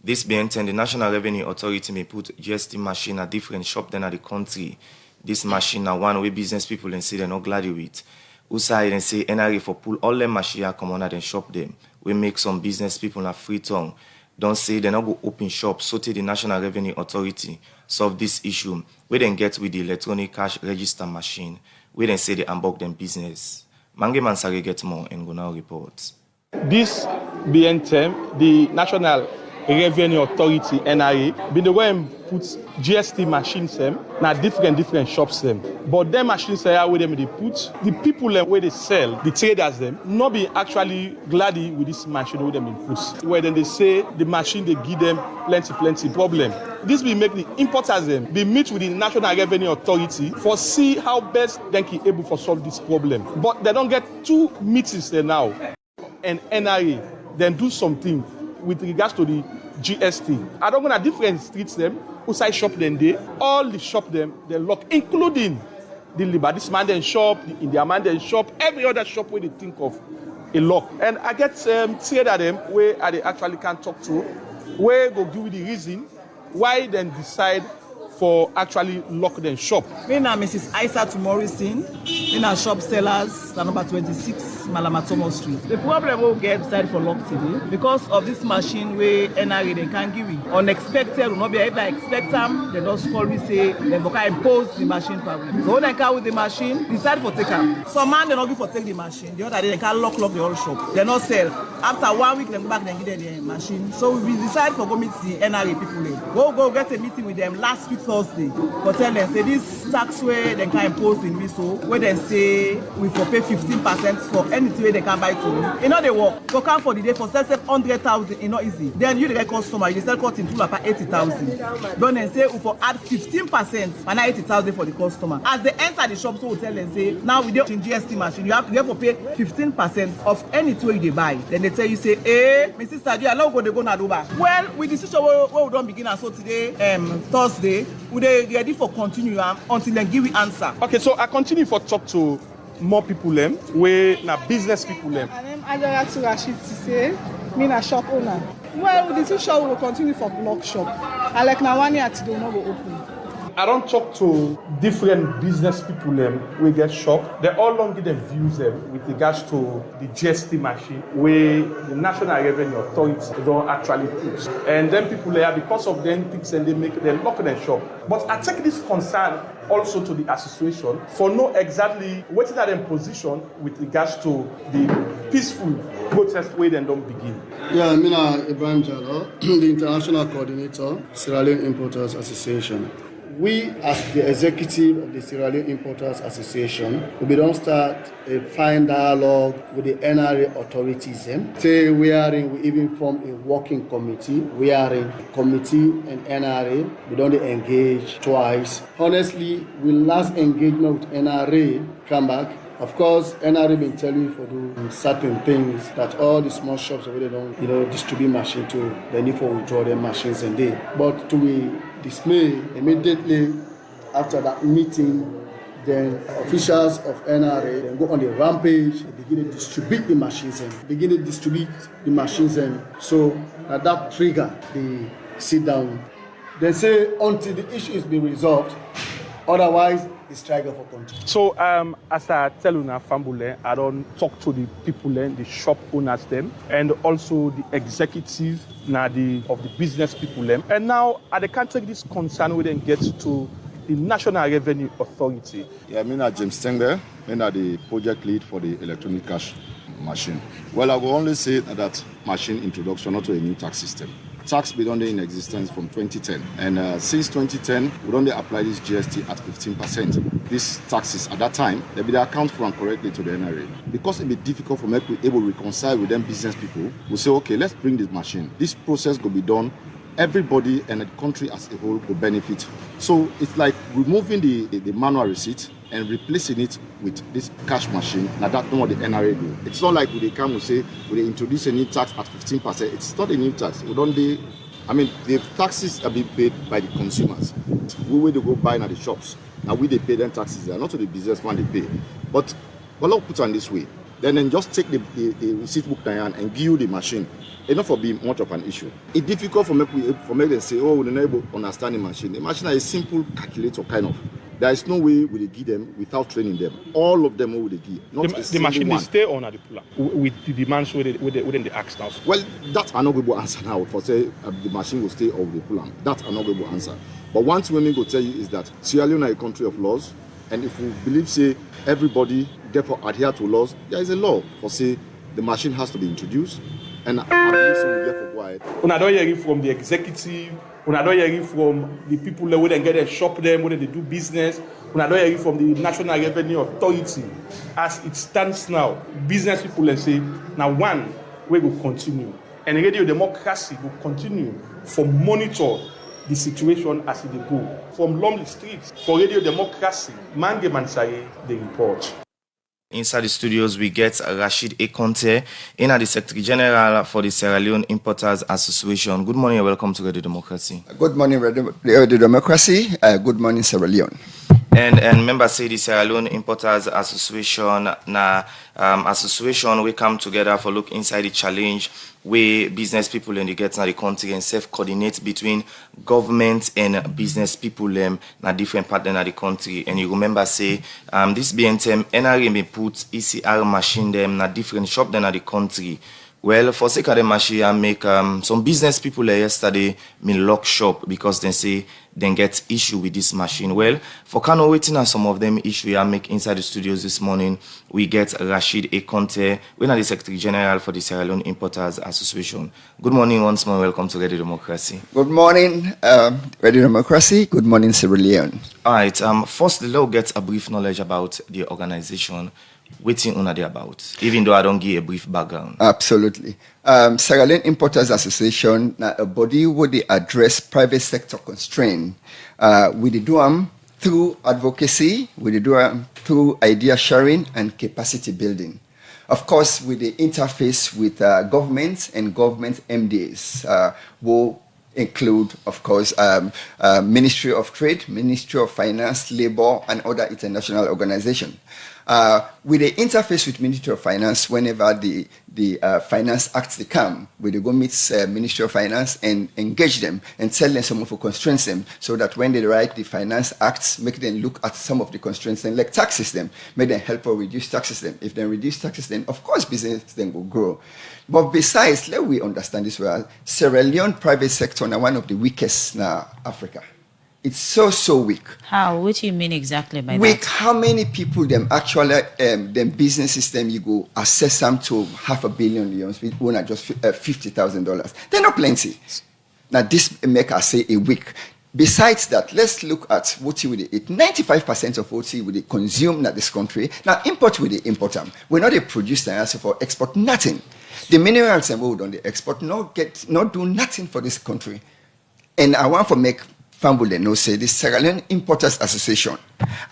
This being said, the National Revenue Authority may put GST machine at different shop than at the country. This machine are one way business people and say they're not glad with. Usai and say NRA for pull all them machine come on and shop them. We make some business people a free tongue. Don't say they not go open shop, so till the National Revenue Authority solve this issue. We then get with the electronic cash register machine. We then say they unblock them business. Mange Mansari get more and go now report. This being term, the National Revenue Authority NRA been the way and put GST machines na different shops them. But them machines where them they put the people where they sell, the traders them, not be actually glad with this machine where them they put. Where then they say the machine they give them plenty problem. This will make the importers them they meet with the National Revenue Authority for see how best they can able for solve this problem. But they don't get two meetings there now. And NRA then do something with regards to the GST. I don't go to different streets them, outside shop them they, all the shop them, they lock, including the Libadis man then shop, the India man then shop, every other shop where they think of a lock. And I get trader them where they actually can talk to, where go give you the reason why then decide for actually lock them shop. Me na Mrs. Aisha Morrison, me na shop sellers, number 26, Malamatomo Street. The problem we get decided for lock today because of this machine where NRA they can't give it. Unexpected, will not be able to expect them. They just call me say they can impose the machine problem. So when they come with the machine, decide for take them. Some man they not give for take the machine. The other day they can lock the whole shop. They not sell. After 1 week they go back and give them the machine. So we decide for go meet the NRA people. We'll go get a meeting with them last week Thursday. But tell them say this tax where they can impose in Miso, where they say we for pay 15% for anything they can buy to you. You know they work. So come for the day for sell 100,000, it's not easy. Then you the customer, you sell cut in two like 80,000. Then they say we for add 15% and 80,000 for the customer. As they enter the shop, so we tell them say now we don't change GST machine. You have to pay 15% of anything they buy. Then they tell you say, my sister, you allow go na Dubai. Well, with the situation where we don't begin and so today, Thursday, we they ready for continue until they give you answer. Okay, so I continue for talk to more people where na business people I'm Ajaratu Rashid to say, me na shop owner. Well, with the two shop we will continue for block shop. I like na 1 year till they no go open. I don't talk to different business people we get shop. They all don't give them views with regards to the GST machine where the National Revenue Authority don't actually put. And then people there, because of them things and they lock their shop. But I take this concern also to the association for know exactly what is their position with regards to the peaceful protest where they don't begin. Yeah, I'm Ibrahim Jallo, the International Coordinator, Sierra Leone Importers Association. We, as the executive of the Sierra Leone Importers Association, we don't start a fine dialogue with the NRA authorities. Say we even form a working committee. We are in committee and NRA. We don't engage twice. Honestly, we last engagement with NRA come back. Of course, NRA been telling you for do certain things that all the small shops where they don't, distribute machine to, they need for withdraw their machines and they. But to be dismay, immediately after that meeting, then officials of NRA then go on the rampage, they begin to distribute the machines and so at that trigger, they sit down. They say until the issue is being resolved, otherwise the strike for country. So as I tell you now, Fambule, I don't talk to the people, the shop owners them, and also the executive of the business people them. And now I can't take this concern we then get to the National Revenue Authority. Yeah, I'm James Stengler, I'm the project lead for the electronic cash machine. Well, I will only say that machine introduction not to a new tax system. Tax been only in existence from 2010, and since 2010 we only apply this GST at 15%. These taxes at that time they be account for them correctly to the NRA. Because it be difficult for me to be able to reconcile with them business people, we say okay, let's bring this machine. This process will be done. Everybody and the country as a whole will benefit. So it's like removing the manual receipt and replacing it with this cash machine. Now that's not what the NRA do. It's not like they come and say, they introduce a new tax at 15%. It's not a new tax. The taxes are being paid by the consumers. We will go buy at the shops. Now they pay them taxes. They are not to the businessman they pay. But let's put it on this way. then just take the receipt book down and give you the machine. It's not for be much of an issue. It's difficult for me to say, oh, we're not able to understand the machine. The machine is a simple calculator kind of. There is no way we give them without training them. All of them will give. Not The machine will stay on at the puller with the demands within the axe now. Well, that's an ugly answer now. For say the machine will stay off the puller. That's an ugly answer. But one thing we go tell you is that Sierra Leone is a country of laws, and if we believe say everybody therefore adhere to laws, there is a law for say the machine has to be introduced, and I believe so we therefore go ahead. When I don't hear it from the executive, when I don't hear it from the people that wouldn't get a shop them, when they do business, when I don't hear it from the National Revenue Authority, as it stands now, business people and say, now one, we will continue. And radio democracy will continue for monitor the situation as it go. From Lumley Street, for radio democracy, Mange Mansaye, the report. Inside the studios, we get Rashid Ekonte, the Secretary General for the Sierra Leone Importers Association. Good morning and welcome to Radio Democracy. Good morning, Radio Democracy. Good morning, Sierra Leone. And members say the Sierra Leone Importers Association, association we come together for look inside the challenge where business people in the country and self-coordinate between government and business people na different part in the country. And you remember say this BNTM NRA may put ECR machine them na different shop in the country. Well, for sake of the machine, I make some business people yesterday me lock shop because they say they get issue with this machine. Well, for Kano waiting on some of them issue I make inside the studios this morning, we get Rashid Ekonte, we are the Secretary General for the Sierra Leone Importers Association. Good morning once more, welcome to Radio Democracy. Good morning, Radio Democracy. Good morning, Sierra Leone. All right, first, let's get a brief knowledge about the organization. Waiting on about, even though I don't give a brief background. Absolutely. Sierra Leone Importers Association, a body where they address private sector constraint. We do them through advocacy, we do them through idea sharing and capacity building. Of course, with the interface with governments and government MDAs, will include, of course, Ministry of Trade, Ministry of Finance, Labor, and other international organizations. With the interface with Ministry of Finance, whenever the Finance Acts they come, we go meet Ministry of Finance and engage them and tell them some of the constraints them, so that when they write the Finance Acts, make them look at some of the constraints and like tax system, make them help or reduce tax system. If they reduce tax system, of course business then will grow. But besides, let we understand this well, Sierra Leone private sector now one of the weakest in Africa. It's so weak. How? What do you mean exactly by weak, that? How many people them actually them business system you go assess them to $500 million with one at just $50,000. They're not plenty. Now this make us say a week. Besides that, let's look at what we eat. 95% of what we consume in this country. Now import we import them. We're not a producer and for export nothing. The minerals and we don't export not do nothing for this country. And I want to make family know say the Sierra Leone Importers Association,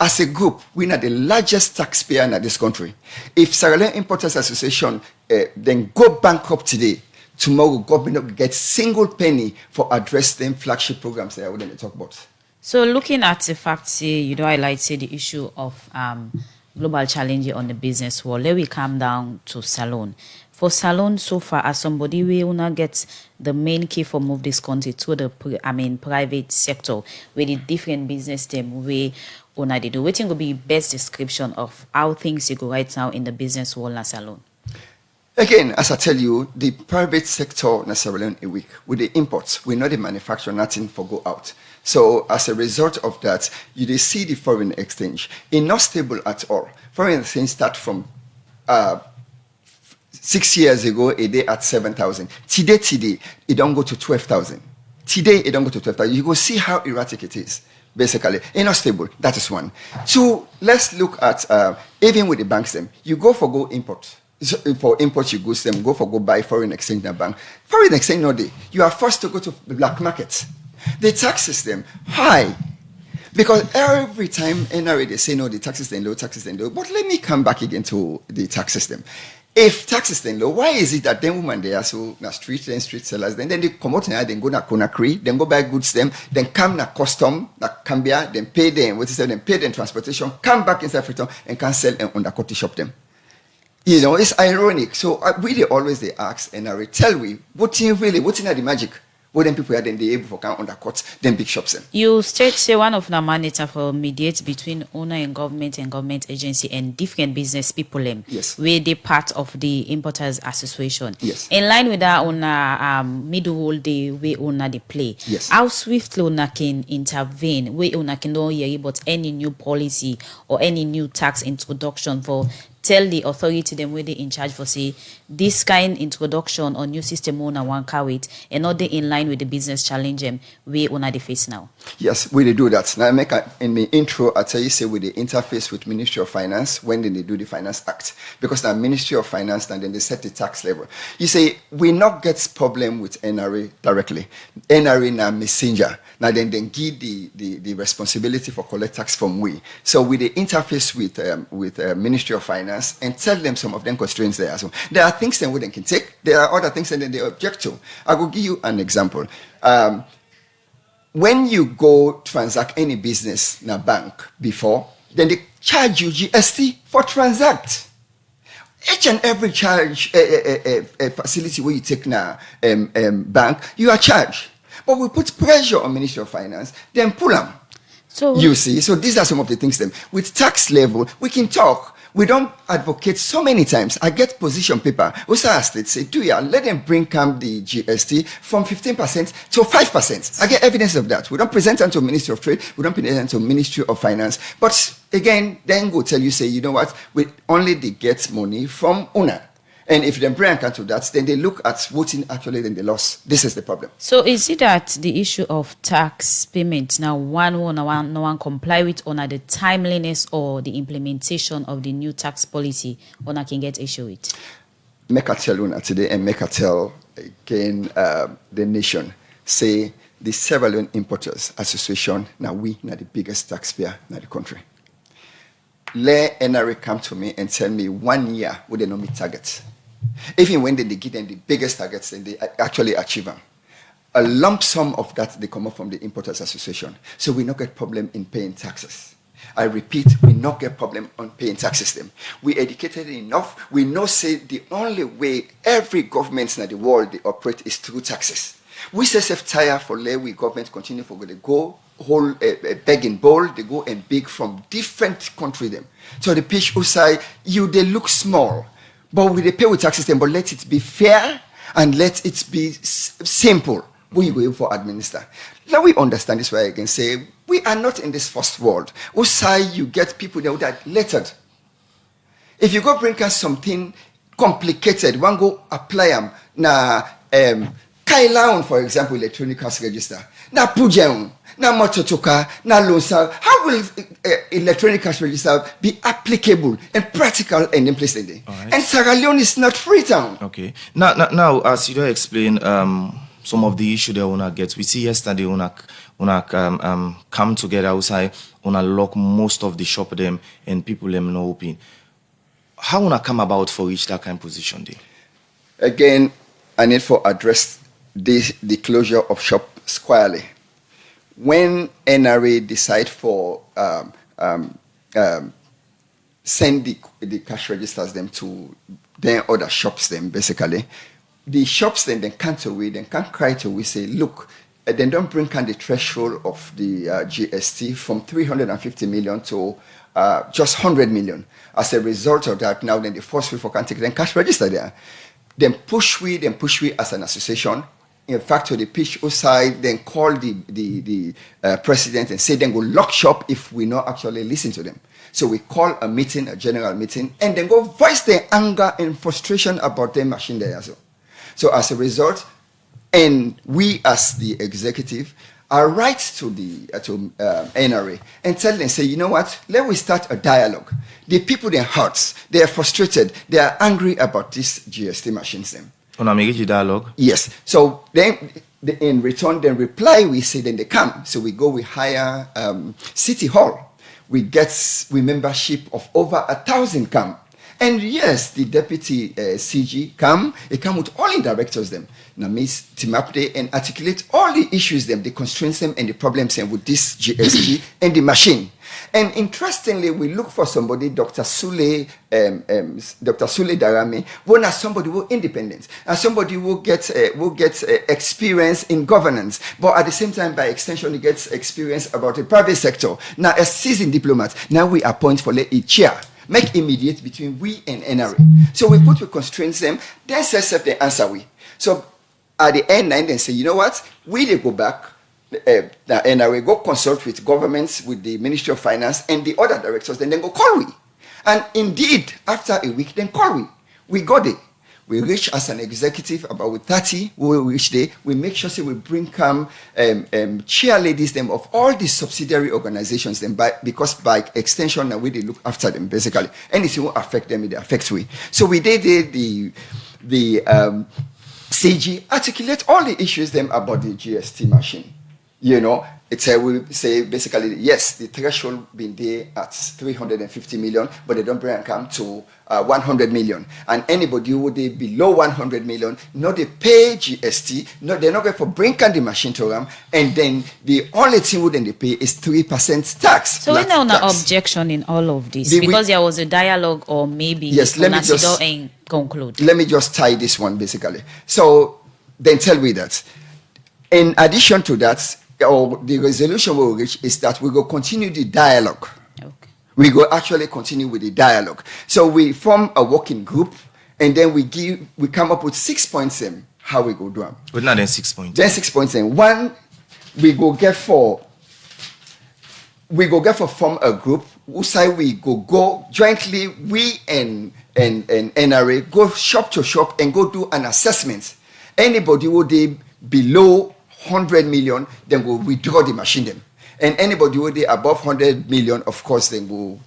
as a group, we are the largest taxpayer in this country. If Sierra Leone Importers Association then go bankrupt today, tomorrow government will get single penny for address them flagship programs that I wouldn't talk about. So looking at the fact, say, highlight the issue of global challenge on the business world, let we come down to Salone. For Salone, so far, as somebody we wanna get the main key for move this country to the private sector, where the different business them we wanna do. What will be best description of how things you go right now in the business world in Salone? Again, as I tell you, the private sector in Sierra Leone a week with the imports, we know the manufacture nothing for go out. So as a result of that, you see the foreign exchange. It's not stable at all. Foreign exchange start from 6 years ago, a day at 7,000. Today, it don't go to 12,000. Today, it don't go to 12,000. You go see how erratic it is, basically. It's not stable. That is one. Two, let's look at, even with the banks, them, you go import. So for import, you go buy foreign exchange in a bank. Foreign exchange, no day. You are forced to go to the black market. The tax system, high. Because every time NRA, they say, no, the tax system low, tax system low. But let me come back again to the tax system. If tax is then low, why is it that them women they are so na street sellers, then they come out and then go na Conakry, then go buy goods them, then come na custom, na Cambia, then pay them, then pay them transportation, come back inside Freetown and can sell and undercut shop them. You know, it's ironic. So we dey always they ask NRA, tell we, what's in the magic? What them people are then they able for can undercut them big shops them. You state say one of the mandate for mediate between owner and government agency and different business people Yes. where they part of the Importers Association. Yes. In line with that owner middle the way owner they play. Yes. How swiftly owner can intervene, way owner can don't hear about any new policy or any new tax introduction for tell the authority them where they in charge for say this kind introduction or new system owner one carry it and not they in line with the business challenge them we owner they face now. Yes, we dey do that. Now in the intro, I tell you say we dey interface with Ministry of Finance when they do the Finance Act. Because now Ministry of Finance and then they set the tax level. You say we not get problem with NRA directly. NRA now messenger. Now then give the responsibility for collect tax from we. So we dey interface with Ministry of Finance and tell them some of them constraints there. So there are things that we can take. There are other things that they object to. I will give you an example. When you go transact any business in a bank before, then they charge you GST for transact. Each and every charge facility where you take now bank, you are charged. But we put pressure on Ministry of Finance, then pull them. So You see, so these are some of the things then. With tax level, we can talk. We don't advocate so many times. I get position paper. Usa State say, let them bring come the GST from 15% to 5%. I get evidence of that. We don't present them to Ministry of Trade. We don't present them to Ministry of Finance. But again, then go tell you, say, you know what? We only they get money from owner. And if they bring account to that, then they look at what's in actually then they lost. This is the problem. So is it that the issue of tax payment now no one comply with on the timeliness or the implementation of the new tax policy one can get issue with? Make a tell Una today and make a tell again the nation. Say the Sierra Leone Importers Association, now we are the biggest taxpayer in the country. Let NRA come to me and tell me 1 year would they not meet targets. Even when they give them the biggest targets, then they actually achieve them. A lump sum of that, they come up from the Importers Association. So we not get problem in paying taxes. I repeat, we not get problem on paying taxes them. We educated enough. We know say the only way every government in the world they operate is through taxes. We say self tire for we government continue for they go whole begging bowl, they go and beg from different country them. So the pitch outside, they look small. But we pay with tax system, but let it be fair and let it be simple. When you go for administer. Now we understand this way again. Say we are not in this first world. Outside you get people that are lettered. If you go bring us something complicated, one go apply them na Kailaon, for example, electronic cash register. Na Pujeon, na Mototoka, na Lonsa. How will electronic cash register be applicable and practical and implemented? Right. And Sierra Leone is not Freetown. Okay. Now, as you explain some of the issue that una get, we see yesterday una come together outside, una lock most of the shop them and people them no open. How una come about for reach that kind of position there? Again, I need for address the closure of shop squarely. When NRA decide for send the cash registers them to then other shops them basically, the shops then can't away, then can't cry to we say, look, then don't bring down the threshold of the GST from 350 million to just 100 million. As a result of that, now then the force we for can take then cash register there. Then push we as an association. In fact, to the pitch outside, then call the president and say then go lock shop if we not actually listen to them. So we call a meeting, a general meeting, and then go voice their anger and frustration about their machine there as well. So as a result, and we as the executive are right to the NRA and tell them, say, you know what, let we start a dialogue. The people, they're hurt, they are frustrated, they are angry about this GST machines them. Una make the dialogue? Yes. So then in return, then reply, we say then they come. So we hire City Hall. We get membership of over 1,000 come. And yes, the deputy CG come. He come with all the directors them. Now miss team up there and articulate all the issues them, the constraints them and the problems them with this GST and the machine. And interestingly, we look for somebody, Dr. Sule Darame, one as somebody who independent, and somebody who gets experience in governance, but at the same time, by extension, he gets experience about the private sector. Now, a seasoned diplomat, now we appoint for a chair. Make immediate between we and NRA. So we constraints them, then says the answer we. So at the end, they say, you know what? They go back, the NRA go consult with governments, with the Ministry of Finance and the other directors, then go call we. And indeed, after a week, then call we. We got it. We reach as an executive about 30, we reach there. We make sure we bring chair ladies them of all these subsidiary organizations them because by extension now we they look after them basically. Anything will affect them, it affects we. So we did the CG articulate all the issues them about the GST machine. You know, it's we say basically yes, the threshold been there at 350 million, but they don't bring and come to 100 million. And anybody who they below 100 million, no they pay GST, no they're not going for bring the machine to them, and then the only thing wouldn't they pay is 3% tax. So we know an objection in all of this because there was a dialogue, or maybe yes. Let me just conclude. Let me just tie this one basically. So then tell me that in addition to that. Or the resolution we will reach is that we will continue the dialogue. Okay. We will actually continue with the dialogue. So we form a working group, and then we come up with 6 points in how we go do them. But not then 6 points. Then 6 points in. One, we go get for form a group. Who say we go jointly. We and NRA go shop to shop and go do an assessment. Anybody who they below 100 million, then we'll withdraw the machine them. And anybody who they above 100 million, of course, then go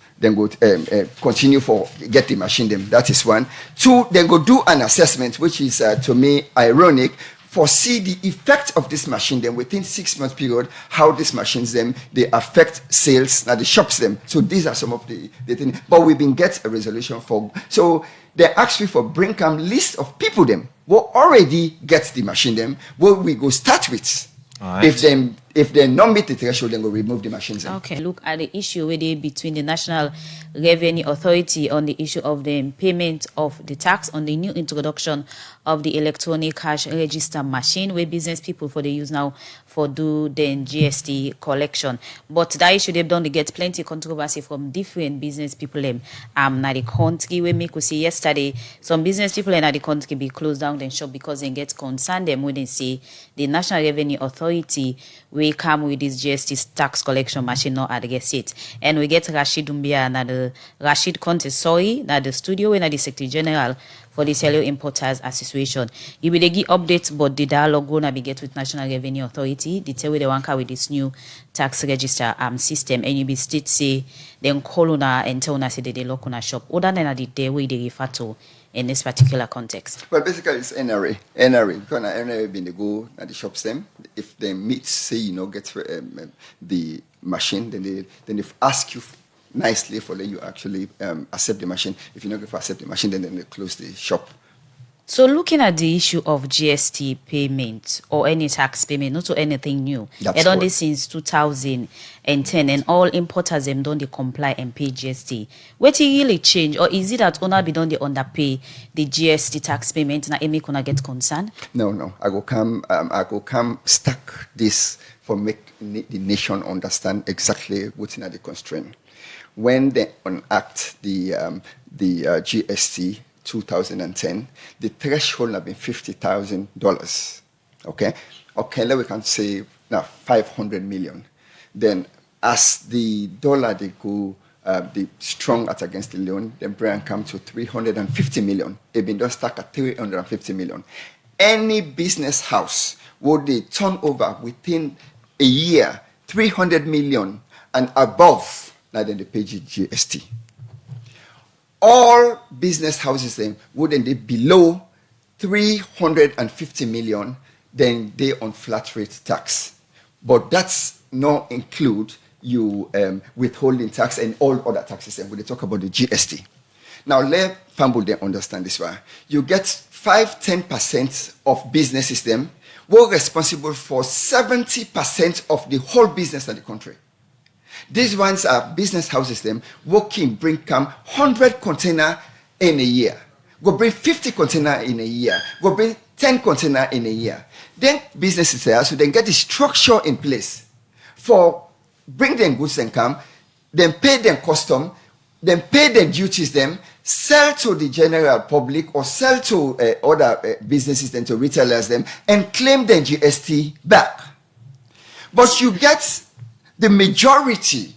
continue for get the machine them. That is one. Two, then go do an assessment, which is to me ironic. Foresee the effect of this machine then within 6 months period, how these machines them they affect sales, now the shops them. So these are some of the things. But we've been get a resolution for. So they asked me for bring list of people them who already get the machine them. What we go start with. Right. If they not meet the threshold, then we'll remove the machines. Okay, look at the issue with between the National Revenue Authority on the issue of the payment of the tax on the new introduction of the electronic cash register machine, where business people for they use now for do the GST collection. But that issue they've done, they get plenty controversy from different business people in the country. We make we see yesterday some business people in the country be closed down then shop because they get concerned them when they say the National Revenue Authority we come with this GST tax collection machine not at the seat. And we get Rashid Umbia and the Rashid Conte, the studio and the Secretary General for the Cellular Importers Association. You will give updates, but the dialogue gonna be get with National Revenue Authority. They tell you they want with this new tax register system, and you be state say then call on and tell us say they lock on a shop. Other than the day way they refer to in this particular context. Well, basically it's NRA. Because NRA been the go at the shops them. If they meet, say get the machine, then they ask you nicely for you actually accept the machine. If you're not going to accept the machine, then they close the shop. So looking at the issue of GST payment or any tax payment, not to anything new. It done this since 2010, and all importers them don't they comply and pay GST. What it really change, or is it that owner be don't they underpay the GST tax payment? Now, Amy gonna get concerned? No. I go come stack this for make the nation understand exactly what's in the constraint. When they enact the GST 2010, the threshold have been $50,000. Okay, now we can say now 500 million. Then as the dollar they go the strong at against the Leone, then brand come to 350 million. It been done stack at 350 million. Any business house would they turn over within a year 300 million and above. Now then they pay GST. All business houses then wouldn't they below 350 million, then they on flat rate tax. But that's not include you withholding tax and all other taxes. And when they talk about the GST. Now let Famble then understand this one. You get 5-10% of businesses then were responsible for 70% of the whole business in the country. These ones are business houses, them working, bring come 100 container in a year. Go bring 50 container in a year. Go bring 10 container in a year. Then businesses there, so then get the structure in place for bring them goods and come, then pay them custom, then pay them duties them, sell to the general public or sell to other businesses then to retailers them and claim the GST back. But you get the majority,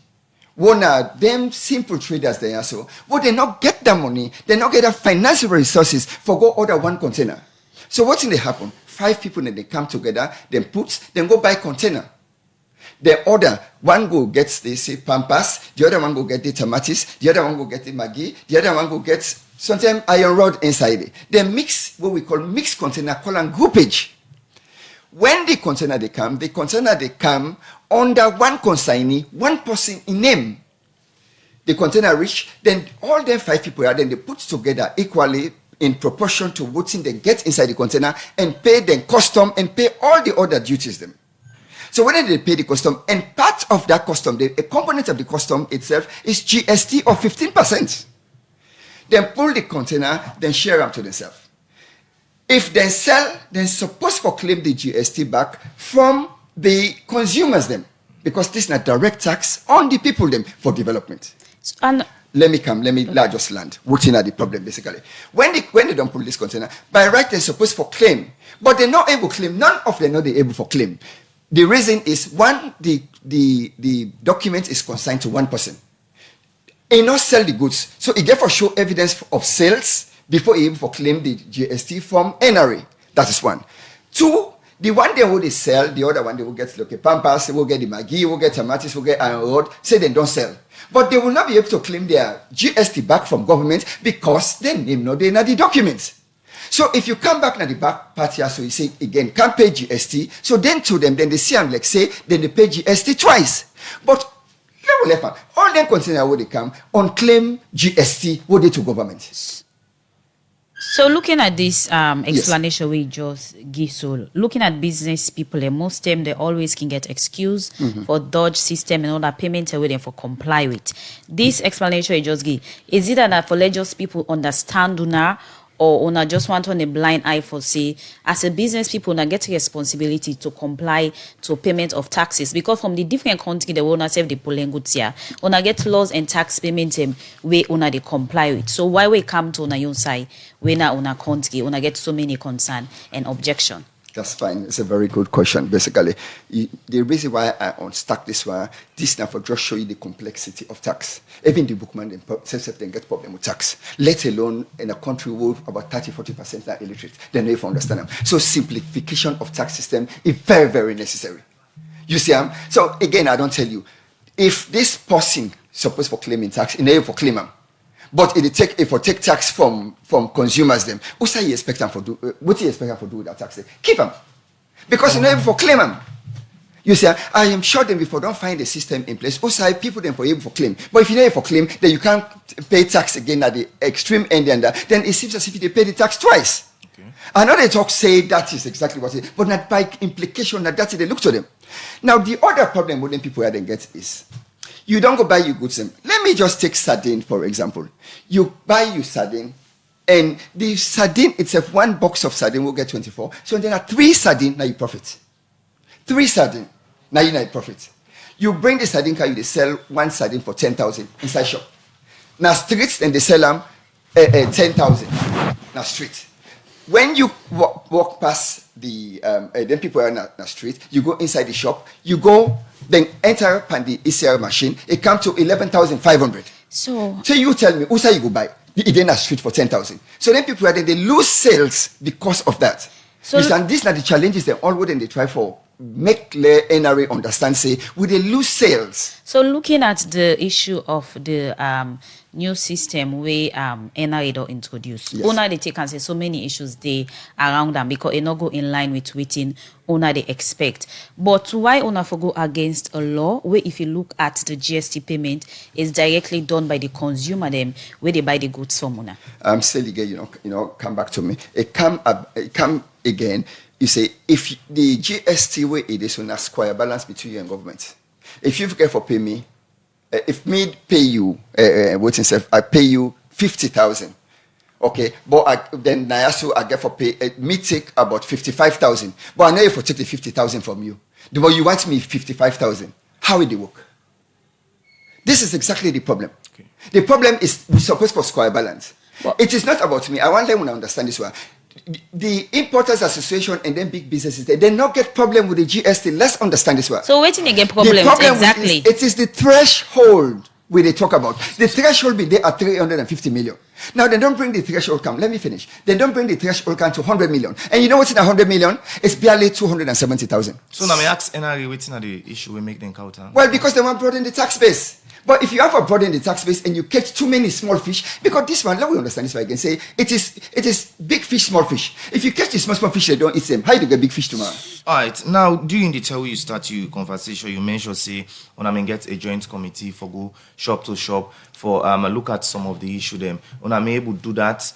one are them simple traders there so, but they not get that money, they not get the financial resources for go order one container. So what's in they happen? 5 people then they come together, then go buy container. They order, one go get the say pampas, the other one go get the tomatoes, the other one go get the Maggi, the other one go get sometimes iron rod inside it. They mix what we call mixed container, call and groupage. When the container they come under one consignee, one person in name. The container reach, then all them 5 people are then they put together equally in proportion to what they get inside the container and pay them custom and pay all the other duties them. So when they pay the custom, and part of that custom, a component of the custom itself is GST of 15%. Then pull the container, then share them to themselves. If they sell, then supposed to claim the GST back from the consumers them, because this is not direct tax on the people them for development. Let me just land. What's in the problem basically? When they don't pull this container, by right they're supposed for claim, but they're not able to claim. None of them know they're able for claim. The reason is one, the document is consigned to one person. He not sell the goods, so he therefore show evidence of sales before he able to claim the GST from NRA. That is one. 2, the one they will sell, the other one they will get like pampas, they will get the Maggi, will get tomatoes, will get iron rod. Say they don't sell, but they will not be able to claim their GST back from government because then they know they not the documents. So if you come back to the back part here, so you say again, can't pay GST. So then to them, then they see and like say, then they pay GST twice. But all them container where they come on claim GST, what they to government. So looking at this explanation we just give, so looking at business people, and most of them they always can get excuse for dodge system and all that payment away them for comply with. This explanation you just give, is it that for let just people understand now, or una just want on a blind eye for say, as a business people una get a responsibility to comply to payment of taxes, because from the different country they will not save the polling goods here. Una get laws and tax payment where una they comply with. So why we come to una side when una country una get so many concern and objection? That's fine. It's a very good question, basically. The reason why I unstuck this one, this now for just show you the complexity of tax. Even the bookman themselves then get problem with tax, let alone in a country where about 30-40% are illiterate. They don't even understand them. So simplification of tax system is very, very necessary. You see, so again, I don't tell you, if this person supposed for claiming tax, enable for claim them, but if we take tax from consumers them, what do you expect them to do? What do you expect them to do with that tax? Keep them, because you know able for claim them. You say, I am sure them before don't find a system in place. Also, people them for able for claim. But if you know able for claim, then you can't pay tax again at the extreme end, and then it seems as if they pay the tax twice. Okay. I know they talk say that is exactly what it is, but not by implication that that's it they look to them. Now the other problem with them people then get is, you don't go buy your goods. Let me just take sardine, for example. You buy your sardine, and the sardine itself, one box of sardine will get 24. So then 3 sardine, now you profit. 3 sardine, now you need profit. You bring the sardine car, you sell 1 sardine for 10,000 inside shop. Now streets, then they sell them 10,000. Now street. When you walk past the, then people are in the street, you go inside the shop, you go, then enter the ECR machine, it comes to 11,500. So you tell me, who say you go buy? It in a street for 10,000. So then people are there, they lose sales because of that. So and these are the challenges they all would and they try for make the NRA understand, say, will they lose sales? So looking at the issue of the new system where NRA don't introduce, yes. Owner they take and say so many issues they around them because it not go in line with waiting owner they expect. But why owner for go against a law where if you look at the GST payment is directly done by the consumer them where they buy the goods from owner? Still again, come back to me. It come again. You say, if the GST way it is on a square balance between you and government. If you forget for pay me, if me pay you, what's himself, I pay you 50,000. Okay, but then I get for pay me take about 55,000. But I know if I take the 50,000 from you, but you want me 55,000. How will it work? This is exactly the problem. Okay. The problem is we're supposed for square balance. Well, it is not about me. I want them to understand this one. The Importers Association and then big businesses, they not get problem with the GST. Let's understand this one. So waiting to get problems, exactly. It is the threshold where they talk about. The threshold be there at 350 million. Now they don't bring the threshold count. Let me finish. They don't bring the threshold count to 100 million. And you know what's in 100 million? It's barely 270,000. So now me ask NRA waiting at the issue we make them counter. Well, because they want to broaden the tax base. But if you have a broaden the tax base and you catch too many small fish, because this one, let me understand this one again. Say it is big fish, small fish. If you catch the small fish, they don't eat them. How do you get big fish tomorrow? All right. Now, during the tell you start your conversation, you mentioned say when I get a joint committee for go shop to shop for look at some of the issue them. When I'm able to do that.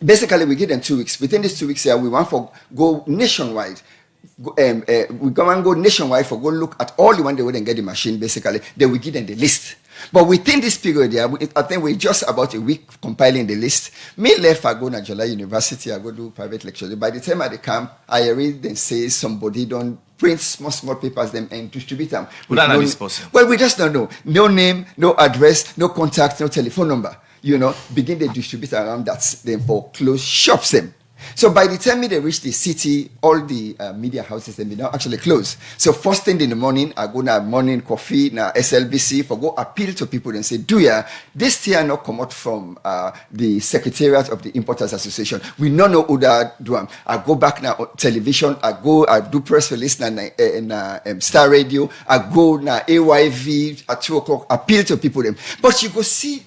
Basically, we give them 2 weeks. Within these 2 weeks here, we want for go nationwide. We go and go nationwide for go look at all the one they wouldn't get the machine. Basically, then we give them the list. But within this period, I think we're just about a week compiling the list. Me left, I go to July University, I go do private lecture. By the time I come, I read and say somebody don't print small papers them and distribute them. We don't know this person. Well, we just don't know. No name, no address, no contact, no telephone number. Begin to distribute around that then for closed shops them. So by the time they reach the city, all the media houses, they now actually close. So first thing in the morning, I go na morning coffee, na SLBC, for go appeal to people and say, this here not come out from the Secretariat of the Importers Association. We don't know who that do. I go back now television, I do press release na Star Radio, I go na AYV at 2 o'clock, appeal to people them. But you go see.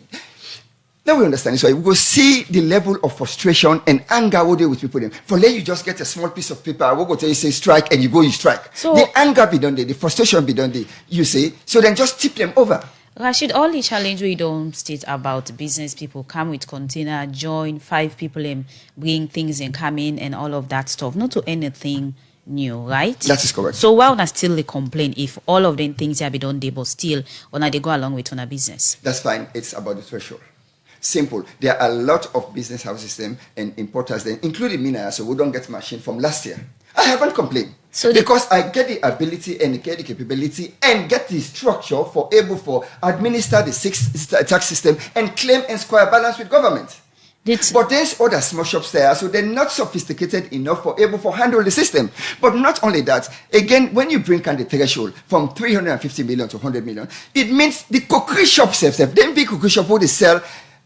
Now we understand this. So we go see the level of frustration and anger what they with people. For let you just get a small piece of paper, I will go tell you say strike, and you go you strike. So the anger be done there, the frustration be done there. You say so then just tip them over. Rashid, all the challenge we don't state about business people come with container, join 5 people and bring things and come in and all of that stuff. Not to anything new, right? That is correct. So why would I still complain if all of them things have been done there, but still or they go along with on a business? That's fine. It's about the threshold. Simple. There are a lot of business houses and importers then, including me now, so we don't get machine from last year. I haven't complained. So because I get the ability and get the capability and get the structure for able for administer the tax system and claim and square balance with government. But there's other small shops there, so they're not sophisticated enough for able for handle the system. But not only that, again, when you bring on the threshold from 350 million to 100 million, it means the cookery shops themselves, them big cookery shop who they sell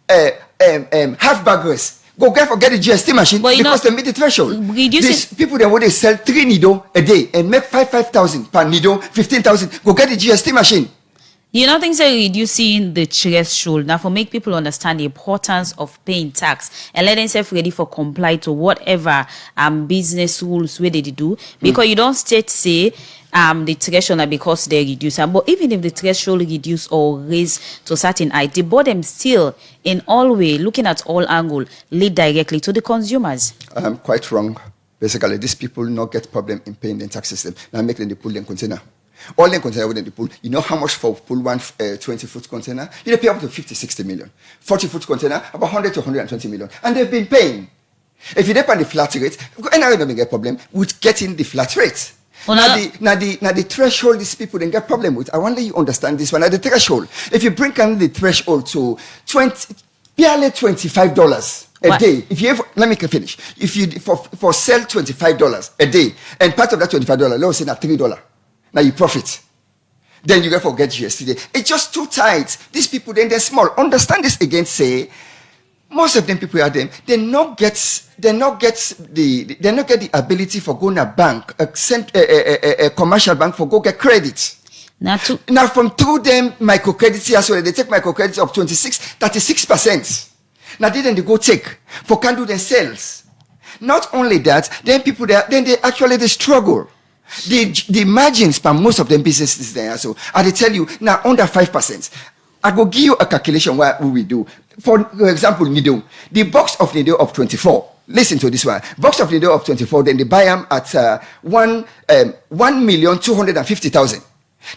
half baggers go get the GST machine because they meet the threshold. These people that they sell 3 needle a day and make 5,000 per needle, 15,000. Go get the GST machine. You know, things are reducing the threshold now for make people understand the importance of paying tax and let themselves ready for comply to whatever business rules where they do, because you don't say the threshold because they reduce, but even if the threshold reduce or raise to a certain height, the bottom still in all way looking at all angle lead directly to the consumers. Quite wrong. Basically, these people not get problem in paying the tax system. Now make them the pull them container. All them container within the pool. You know how much for pull one 20-foot container? You pay up to 50-60 million. 40-foot container about 100 to 120 million, and they've been paying. If you depend on the flat rate, NRA don't get problem with getting the flat rate. Now the threshold these people don't get problem with. I want you understand this one. Now the threshold, if you bring down the threshold to barely $25 a day, if you have, let me finish. If you for sell $25 a day, and part of that $25, let's say $3. Now you profit. Then you get forget GST. It's just too tight. These people then they're small. Understand this again. Say most of them people are them. They not get the ability for going to bank, a commercial bank for go get credit. Now from through them microcredit here, so they take microcredit of 36%. Now then they go take for can do themselves. Not only that, then people there then they struggle. The margins for most of them businesses there, so I tell you now under 5%. I go give you a calculation what we do. For example, needle, the box of needle of 24. Listen to this one. Box of needle of 24. Then they buy them at 1,250,000.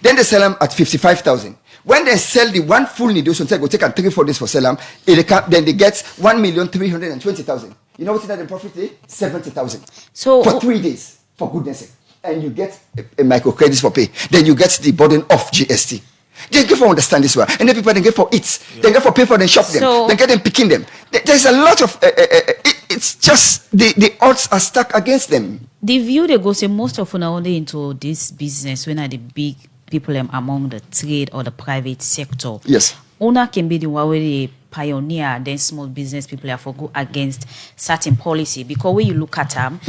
Then they sell them at 55,000. When they sell the one full needle, so go take 3-4 days for sell them, then they get 1,320,000. You know what's that in profit? 70,000. So for 3 days, for goodness sake. And you get a microcredits for pay. Then you get the burden of GST. They get for understand this one, and then people then get for it. They get for pay for them, shop them. They get them picking them. There's a lot of. It's just the odds are stacked against them. The view they go say most of them are only into this business when are the big people among the trade or the private sector. Yes. Owner can be the one where they pioneer, then small business people have to go against certain policy, because when you look at them,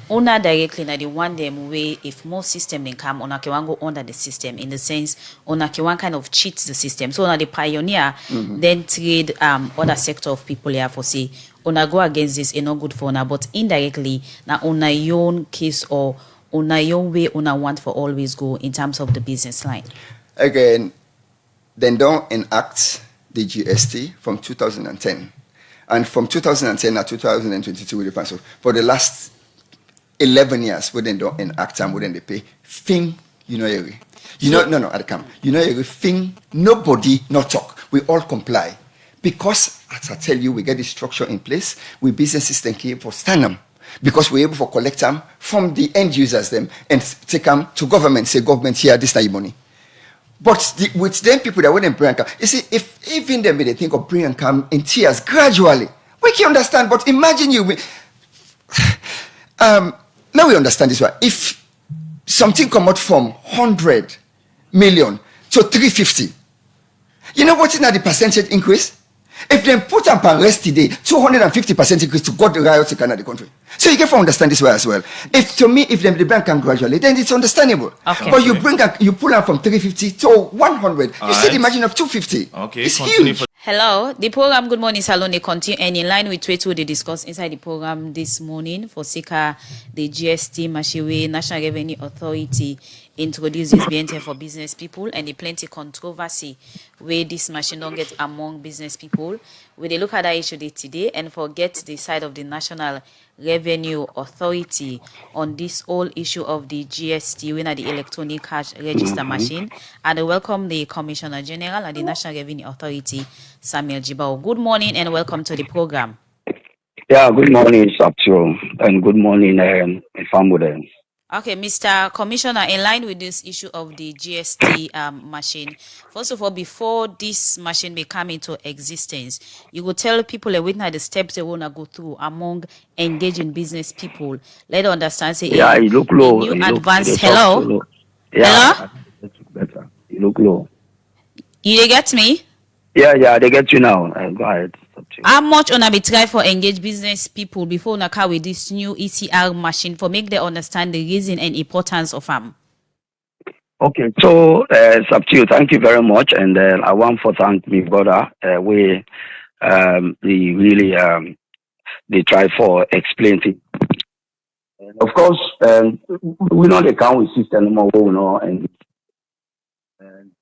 owner directly now they want them way if more system then come, owner can go under the system in the sense owner can kind of cheat the system. So now the pioneer then trade other sector of people here for say owner go against this, it's not good for owner, but indirectly now owner your own case or owner your way owner want for always go in terms of the business line. Again, then don't enact the GST from 2010, and from 2010 to 2022 with the pencil for the last 11 years we then don't enact and we then they pay thing no at the camp thing nobody not talk, we all comply because as I tell you we get the structure in place, we businesses then keep for stand them because we're able to collect them from the end users them and take them to government, say government here this time money. But with them people that wouldn't bring come, you see, if even them they think of bringing come in tears gradually, we can understand. But imagine you, now we understand this one. If something come out from 100 million to 350, you know what's in the percentage increase? If they put up a rest today, 250% increase to go the riots in the country. So you get to understand this way as well. If to me, if the bank can gradually, then it's understandable. Okay. But you pull out from 350 to 100, you see the margin of 250. Okay, it's huge. Hello, the program Good Morning Salon they continue and in line with what they discuss inside the program this morning for SICA, the GST Mashiwe National Revenue Authority introduces BNT for business people and the plenty controversy where this machine don't get among business people. We they look at that issue today and forget the side of the National Revenue Authority on this whole issue of the GST when the electronic cash register machine. And I welcome the Commissioner General and the National Revenue Authority, Samuel Jibao. Good morning and welcome to the program. Yeah, good morning, Saptio, and good morning, Ifamude. Okay, Mr. Commissioner, in line with this issue of the GST machine, first of all, before this machine may come into existence, you will tell people within the steps they want to go through among engaging business people. Let them understand. Say, yeah, you look low. You advance. Hello? Yeah, hello? Better. You look low. You get me? Yeah, they get you now. Go ahead. How much on be try for engage business people before una car with this new ECR machine for make them understand the reason and importance of them? Okay, so Saptio, thank you very much, and I want to thank my brother. We really they try for explaining. Of course, we know the count with system number and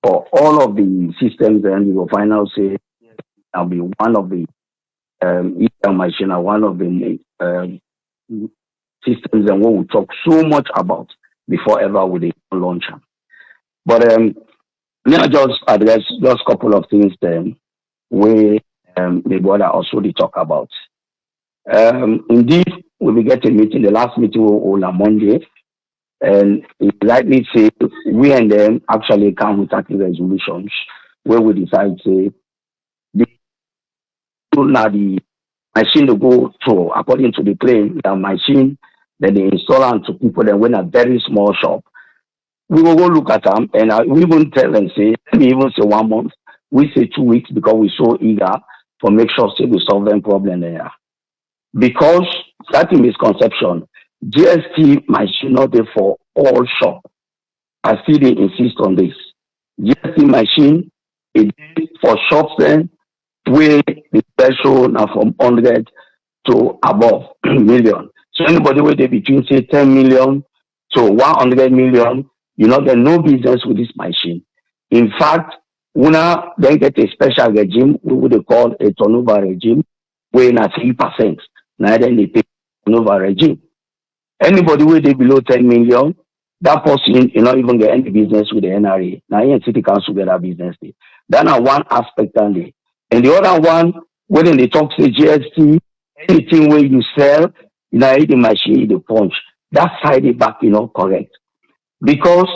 for all of the systems, then you will find out say I'll be one of the machine are one of the systems and what we talk so much about before ever we launch them. But me I just address just a couple of things then where the brother also they talk about. Indeed, we will get a meeting. The last meeting will hold on Monday, and it likely say we and them actually come with active resolutions where we decide say now the machine to go through according to the claim, the machine that they install onto people that win a very small shop. We will go look at them and we won't tell them say, let me even say 1 month, we say 2 weeks because we're so eager to make sure say we solve them problem there. Because that is misconception, GST machine not there for all shop. I still they insist on this. GST machine is for shops then where the threshold now from 100 to above million. So anybody where they between say 10 million to 100 million, there's no business with this machine. In fact, una then get a special regime, we would call a turnover regime, where in 3%. Now then they pay turnover regime. Anybody where they below 10 million, that person, you know, even get any business with the NRA. Now, in city council get that business. That's one aspect only. And the other one, when they talk to GST, anything where you sell, you know, the machine, the punch, that side it back, you know, correct. Because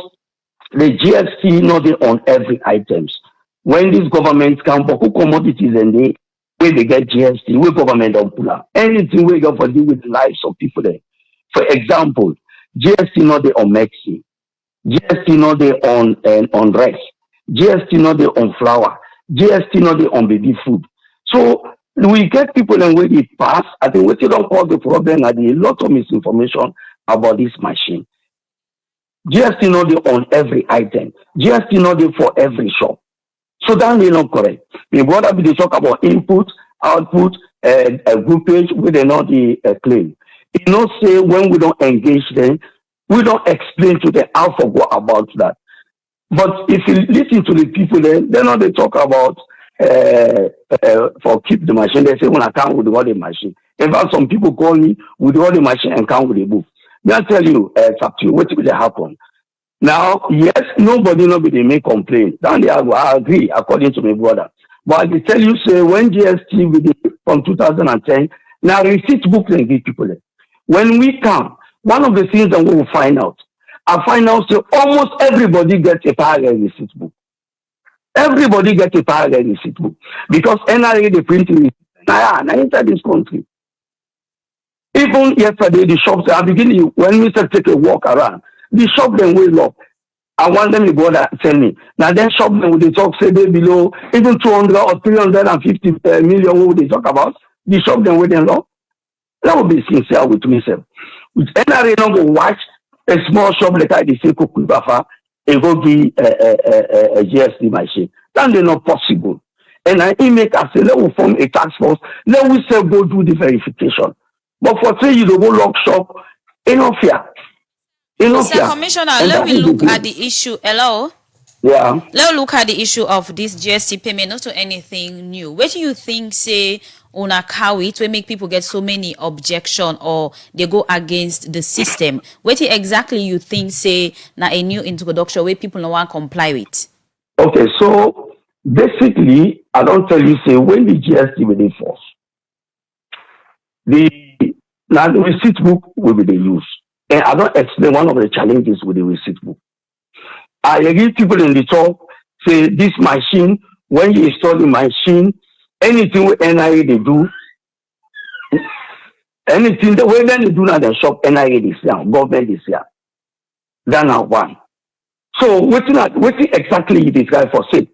the GST not on every items. When these governments come for commodities and they where they get GST, where government don't pull out. Anything we got for deal with the lives of people there. For example, GST not they on Mexi, GST not they on rice, GST not they on flour, GST not they on baby food. So we get people and where they pass. I think what you don't call the problem are a lot of misinformation about this machine. GST not they on every item. GST not they for every shop. So that's not correct. We brought be they talk about input, output, groupage, we they not the claim. You know, say when we don't engage them, we don't explain to them how to go about that. But if you listen to the people, then they know they talk about for keep the machine. They say when I come with the body machine. In fact, some people call me with the body machine and come with the book. They'll tell you, what will happen? Now, yes, nobody may complain. Then I agree, according to my brother. But I can tell you, say, when GST with from 2010, now receipt book they give people there. When we come, one of the things that we will find out, I find out say almost everybody gets a parallel receipt book. Everybody gets a parallel receipt book. Because NRA, the printing, now inside this country. Even yesterday, the shops, I begin when we take a walk around, the shop then will up. I want them to go that send me. Now then shop them with the talk say they below even 200 or 350 million what they talk about. The shop then with them low. That would be sincere with myself. With NRA not go watch a small shop like I say Kukubafa and go be a GST machine. That is not possible. And I make us say let we form a task force, let we say go do the verification. But for say you don't go lock shop, enough fear. Mr. Commissioner, let me look at the issue. Hello? Yeah. Let's look at the issue of this GST payment, not to anything new. What do you think, say, on a cow it will make people get so many objection or they go against the system? What exactly you think, say, na a new introduction where people no want to comply with? Okay, so basically, I don't tell you, say, when the GST will be forced, the receipt book will be used. And I don't explain one of the challenges with the receipt book. I hear people in the talk say this machine, when you install the machine, anything with NRA they do, anything the way they do now the shop NRA this year, government this year. That's not one. So what exactly it is guy for say?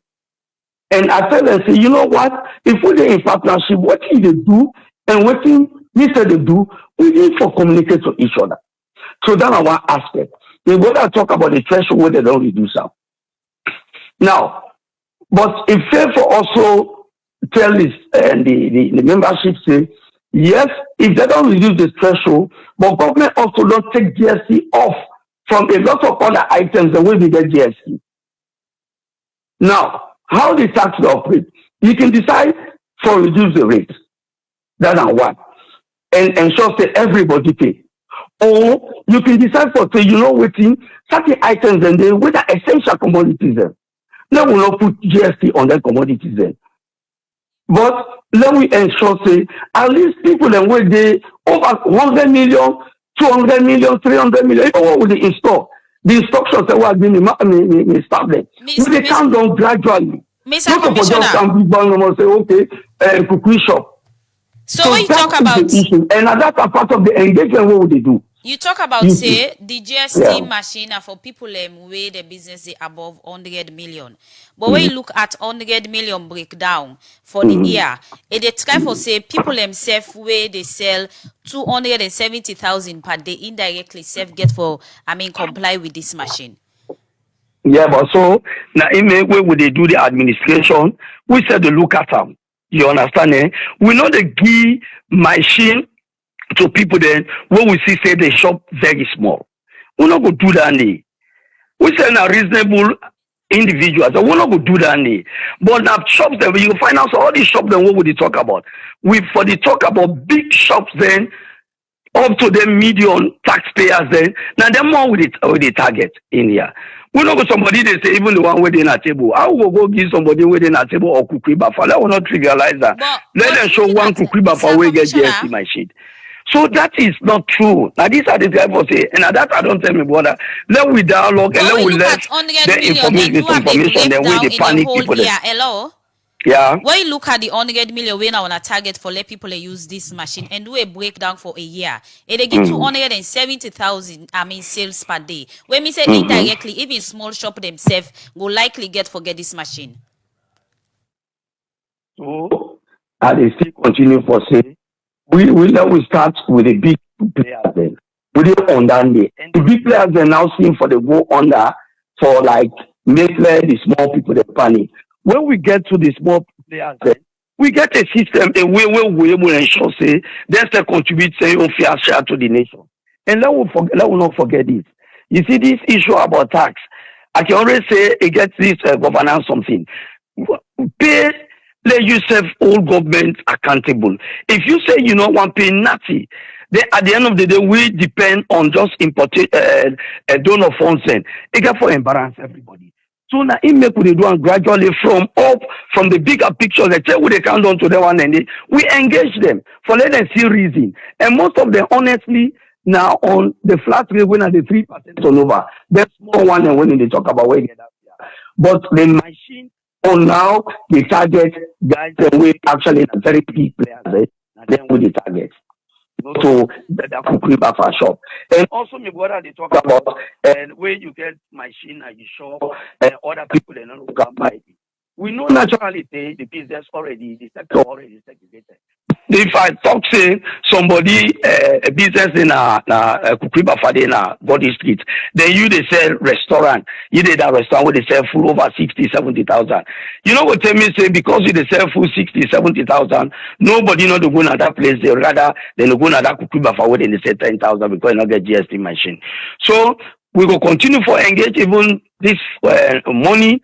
And I tell them, say, you know what? If we're in partnership, what they do and what we say they do, we need to communicate to each other. So that's one aspect. We go to talk about the threshold where they don't reduce out. Now, but it's fair for also tell this and the membership say, yes, if they don't reduce the threshold, but government also don't take GST off from a lot of other items the way we get GST. Now, how the tax will operate? You can decide for reduce the rate. That's one. And ensure that everybody pay. Or you can decide for say, you know what, certain items and then with the essential commodities then. Let we not put GST on that commodities then. But let we ensure say at least people then where they over 100 million, 200 million, 300 million, even what would they install? The instructions that were being established. They come down gradually. Mr. Commissioner. Can be born and say, okay, cookie shop. So when you talk about and that's a part of the engagement, what would they do? You talk about say the GST machine are for people where the business is above 100 million. But when you look at 100 million breakdown for the year, it try for say people themselves where they sell 270,000 per day indirectly self get for comply with this machine. Yeah, but so now where would they do the administration? We said to look at them. You understand? We know the key machine to people then when we see say they shop very small. We're not going to do that. We say now reasonable individuals. We're not going to do that. But now shops then you find out so all these shops then what would they talk about? We for the talk about big shops then up to the median taxpayers then. Now them more with the target in here. We know somebody they say even the one within a table. I will go give somebody within a table or cookie buffer. I will not trivialize that. Let them show one cookie buffer we get GST my sheet. So that is not true. Now these are the guys for say, and that I don't tell me brother. Let we dialogue and let we let the information then we the panic people. Hello. Yeah. When you look at the 100 million we now on a target for let people use this machine and do a breakdown for a year, it they give 270,000 sales per day. When we say indirectly, even small shop themselves will likely forget this machine. So and they still continue for say we start with the big players then. We don't understand it. And the big players then now seem for the go under for like make the small people they panic. When we get to the small players, we get a system, a way where we able to ensure, say, they contribute, say, a fair share to the nation. And let we not forget this. You see, this issue about tax, I can always say, it gets this governance something. Pay, let yourself all government accountable. If you say you don't want to pay nothing, then at the end of the day, we depend on just importing donor funds. It get for embarrass everybody. So now it make we do and gradually from the bigger picture, they tell we they count on to the one and we engage them for let them see reason. And most of them honestly now on the flat rate when at the 3% turnover, the small one and when they talk about where get up here. But the machine on now the target guys and we actually a very big players and then with the target. So that could creep up our shop. And also my brother they talk about and where you get machine at the shop and other people they don't come buy it. We know naturally the business already, the sector already segregated. If I talk say somebody a business in a Kukriba Fade in a Body Street, then you they sell restaurant, you did that restaurant where they sell food over 60,000-70,000. You know what tell me say because you they sell food 60,000-70,000, nobody know to go to that place. They rather than go to that Kukriba Fade when they say 10,000 because you not get GST machine. So we will continue for engage even this money.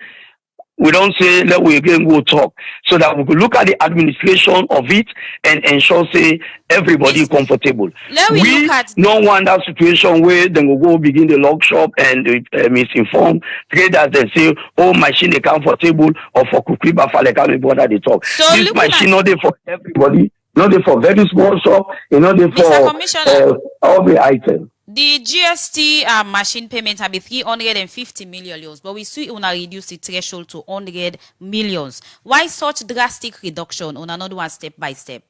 We don't say let we again go talk so that we could look at the administration of it and ensure say everybody comfortable. We don't want that situation where they will go begin the log shop and misinform traders and say, oh machine they comfortable or for Kukriba for they can't bother they talk. So this machine not there for everybody, not there for very small shop, not there for all the items. The GST machine payment have been 350 million, but we see on reduce the threshold to 100 millions. Why such drastic reduction on another one step by step?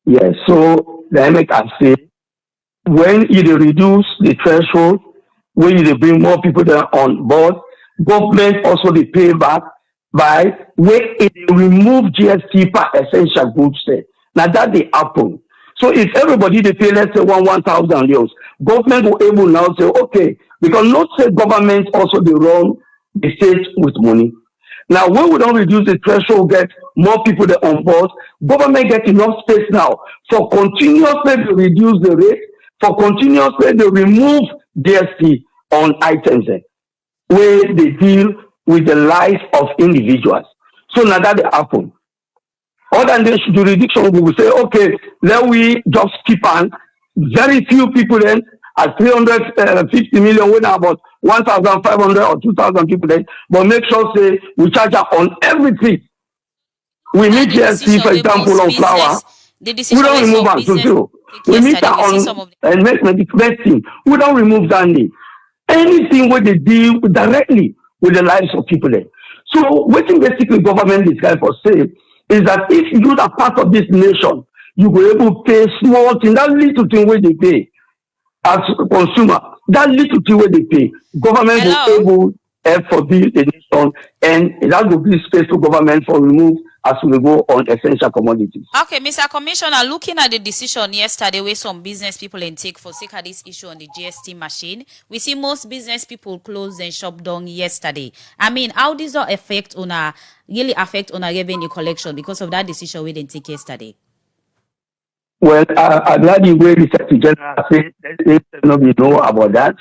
Yes, so the make I say when you reduce the threshold, when you bring more people there on board, government also they pay back by when it remove GST per essential goods. Now that they happen. So if everybody they pay let's say 1,000 euros, government will able now say okay because not say government also they run the state with money. Now when we don't reduce the threshold, get more people there on board, government get enough space now for continuously to reduce the rate, for continuously to remove GST on items where they deal with the life of individuals. So now that they happen. Other than this jurisdiction, we will say, okay, let we just keep on very few people then at 350 million, when about 1,500 or 2,000 people then, but make sure say we charge her on everything. We meet GST, for example, on flour. We don't remove her to zero. We meet her on and make the best thing. We don't remove that name. Anything where they deal directly with the lives of people then. So what basically government is kind of say is that if you are part of this nation, you will be able to pay small thing, that little thing where they pay as a consumer, that little thing where they pay. Government will be able to for build the nation, and that will be space for government for remove as we go on essential commodities. Okay, Mr. Commissioner, looking at the decision yesterday where some business people take for sake of this issue on the GST machine, we see most business people close and shop down yesterday. I mean, how does that affect on a revenue collection because of that decision we didn't take yesterday? Well, I'm glad you were the Secretary General say let nobody know about that.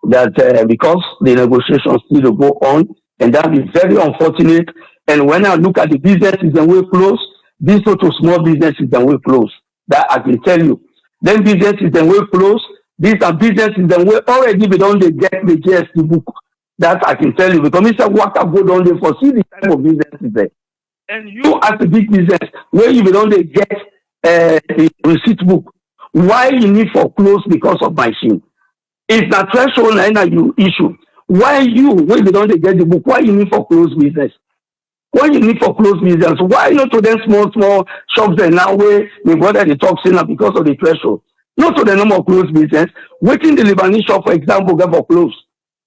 That because the negotiations still go on, and that is very unfortunate. And when I look at the businesses that we close, these sort of small businesses that we close, that I can tell you, Then businesses then will close. These are businesses then will already be done. They get the GST book. That I can tell you because Mr. Waka go down there for see the type of businesses there. And you as a big business, where you be done they get a receipt book. Why you need for close because of machine? It's not threshold that you issue. Why you when you don't get the book? Why you need for close business? Why you need for close business? Why not to them small shops there now where they got the toxin because of the threshold? Not to the number of close business. Waiting the Lebanese shop, for example, get for close.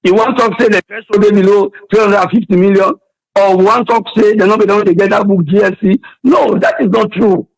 You want to say the threshold is below 350 million, or one talk say they're not going to get that book GSC. No, that is not true.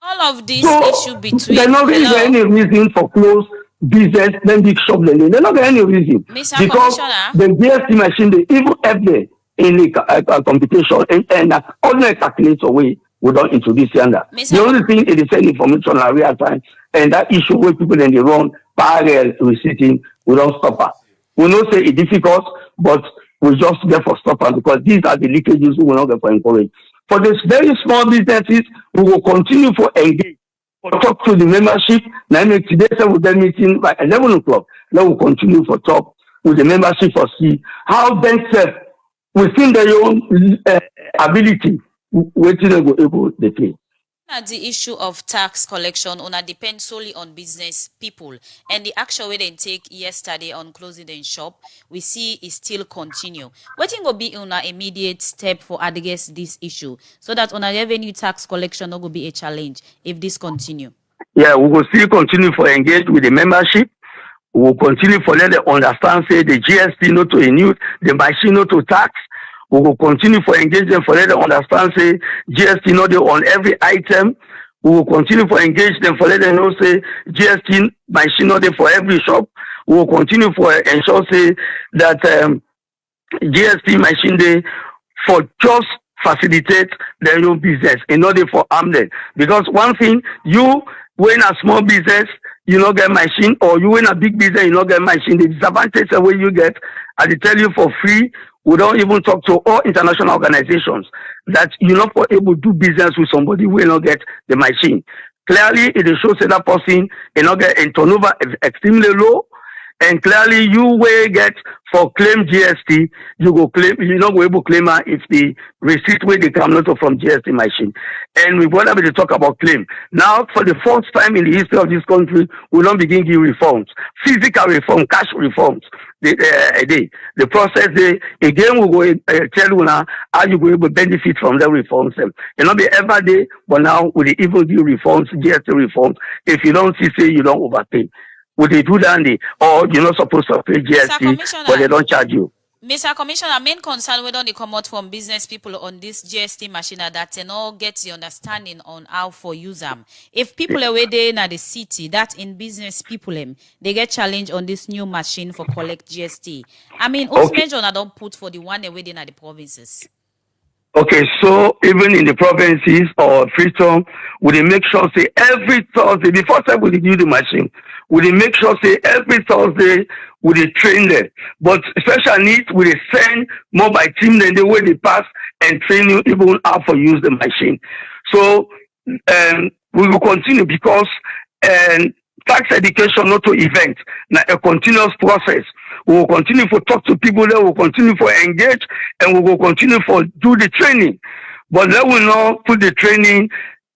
All of this So issue between they're not really any reason for close business, then big shop lending. They're not getting any reason. Mr. Because the Commissioner, GST machine, they even have there in the computation and ordinary calculator way we don't introduce yonder. The only thing is send information at real time, and that issue where people then they run parallel receipting, we don't stop her. We don't say it's difficult, but we just get for stop her because these are the leakages we will not get for encourage. For these very small businesses, we will continue for engage. For talk to the membership. Now today we will meeting by 11 o'clock. Then we'll continue for talk with the membership for see how themselves within their own ability waiting they go able to pay. the issue of tax collection depends solely on business people, and the action we then take yesterday on closing the shop, we see is still continue. What will be on an immediate step for address this issue so that on a revenue tax collection not will be a challenge if this continue? Yeah, we will still continue for engage with the membership. We will continue for let them understand say the GST not to renew, the machine not to tax. We will continue for engage them for let them understand say GST not on every item. We will continue for engage them for let them know say GST machine not for every shop. We will continue for ensure say that GST machine day for just facilitate their own business in order for harm them. Because one thing, you when a small business you not get machine, or you in a big business you not get machine. The disadvantage that way you get, I tell you for free. We don't even talk to all international organizations that you're not able to do business with somebody who will not get the machine. Clearly, it shows that person will not get in turnover extremely low, and clearly you will get for claim GST, you go claim, you're not able to claim if the receipt where they come not from GST machine. And we want to talk about claim. Now, for the first time in the history of this country, we don't begin give reforms, physical reform, cash reforms. The process again we go tell you now how you go able to benefit from the reforms. It not be every day, but now with the even do reforms, GST reforms. If you don't see, say you don't overpay. Would they do that? Or you're not supposed to pay GST, but they don't charge you. Mr. Commissioner, main concern we don't come out from business people on this GST machine that they not get the understanding on how for use them. If people are there in the city, that in business people they get challenged on this new machine for collect GST. I mean, whose measure I don't put for the one away in the provinces? Okay, so even in the provinces or Freetown, we make sure say every Thursday, before time we do the machine, we make sure say every Thursday we train them. But special needs we send mobile team then the way they pass and train you even how to use the machine. So we will continue because tax education not to event, now a continuous process. We will continue to talk to people there, we will continue to engage, and we will continue to do the training. But they will not put the training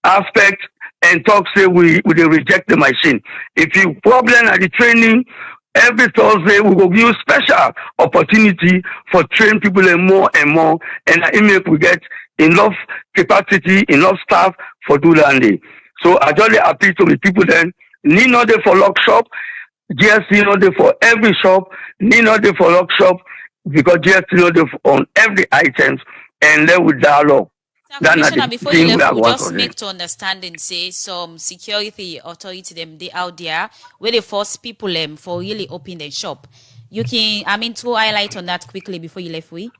aspect and talk say we reject the machine. If you problem at the training, every Thursday we will give you special opportunity for train people and more, and I make we get enough capacity, enough staff for do that. So I just appeal to the people then, need not there for lock shop, GST not there for every shop, need not there for lock shop, because GST not there on every items, and then with dialogue. Commissioner, before you left, we just make to understand and say some security authority them they out there where they force people for really open the shop. You can to highlight on that quickly before you left we.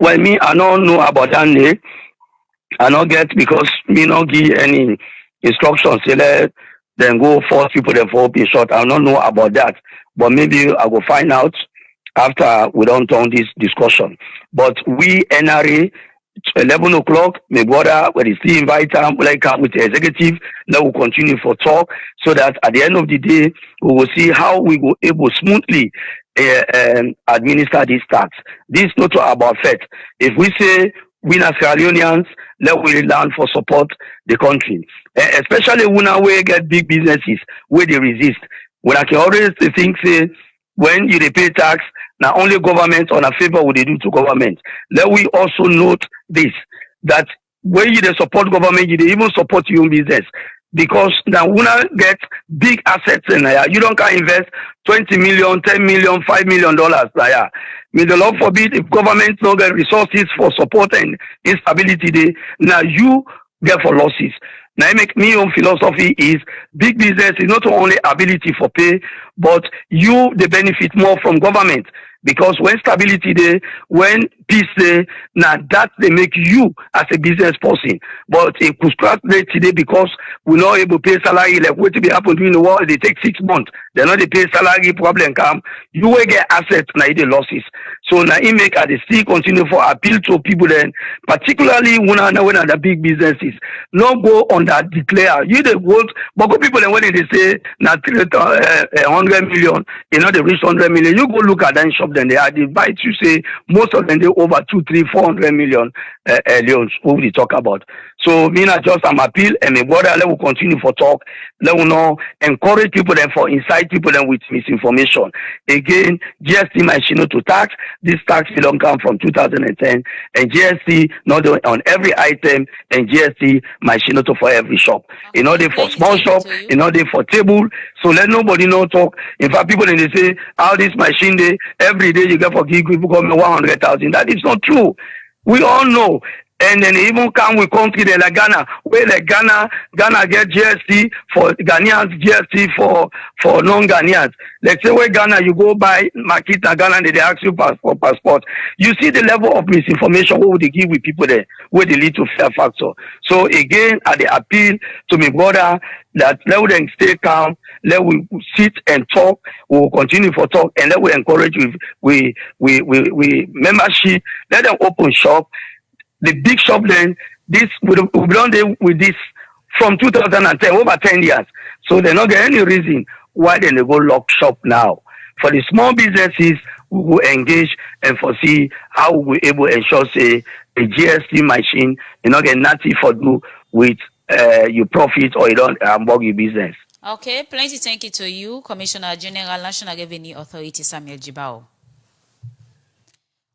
Well, me I don't know about that. I not get because me not give any instructions. Say then go force people to open shop. I don't know about that, but maybe I will find out after we don't turn this discussion. But we NRA 11 o'clock, my brother, when he still invite him, like come with the executive, then we'll continue for talk so that at the end of the day, we will see how we will able smoothly administer these tax. This is not about faith. If we say we as Sierra Leoneans, let we learn for support the country, especially when we get big businesses where they resist. When I can always think say when you pay tax, not only government on a favor what they do to government. Let we also note this, that when you support government, you even support your own business. Because now when I get big assets in there, you don't can invest 20 million, 10 million, $5 million there. May the Lord forbid if government don't get resources for support and instability there, now you get for losses. Now, make me own philosophy is big business is not only ability for pay, but you the benefit more from government. Because when stability there, when peace there, now that they make you as a business person. But it could start late today because we're not able to pay salary like what be happen in the world, they take 6 months. They're not they pay salary problem come. You will get assets now the losses. So now it make they still continue for appeal to people then, particularly when the big businesses. Not go on that declare. You the vote, but go people then when they say now 100 million, you know they reach 100 million. You go look at that shop then they are divide you say most of them they over 2, 3, 400 million loans who we talk about. So me not just am appeal and my brother let will continue for talk. Let will know encourage people then for incite people then with misinformation. Again, GST machine to tax. This tax will don't come from 2010 and GST not on every item and GST machine to for every shop. You know they for small shop, you know they for table. So let nobody know talk. In fact, people then they say how this machine they every day you get for gig people come 100,000. That is not true. We all know. And then even come with country like Ghana, where like Ghana get GST for Ghanaians, GST for non-Ghanaians. Let's say where Ghana you go buy market in Ghana and they ask you for passport. You see the level of misinformation what would they give with people there, where they lead to fear factor. So again, at the appeal to my brother that let them stay calm, let we sit and talk, we will continue for talk, and let we encourage we membership, let them open shop. The big shop then, this we've done with this from 2010, over 10 years. So they not get any reason why they go lock shop now. For the small businesses, we will engage and foresee how we able to ensure say a GST machine you not get nothing for do with your profit or you don't bug your business. Okay, plenty thank you to you, Commissioner General National Revenue Authority Samuel Jibao.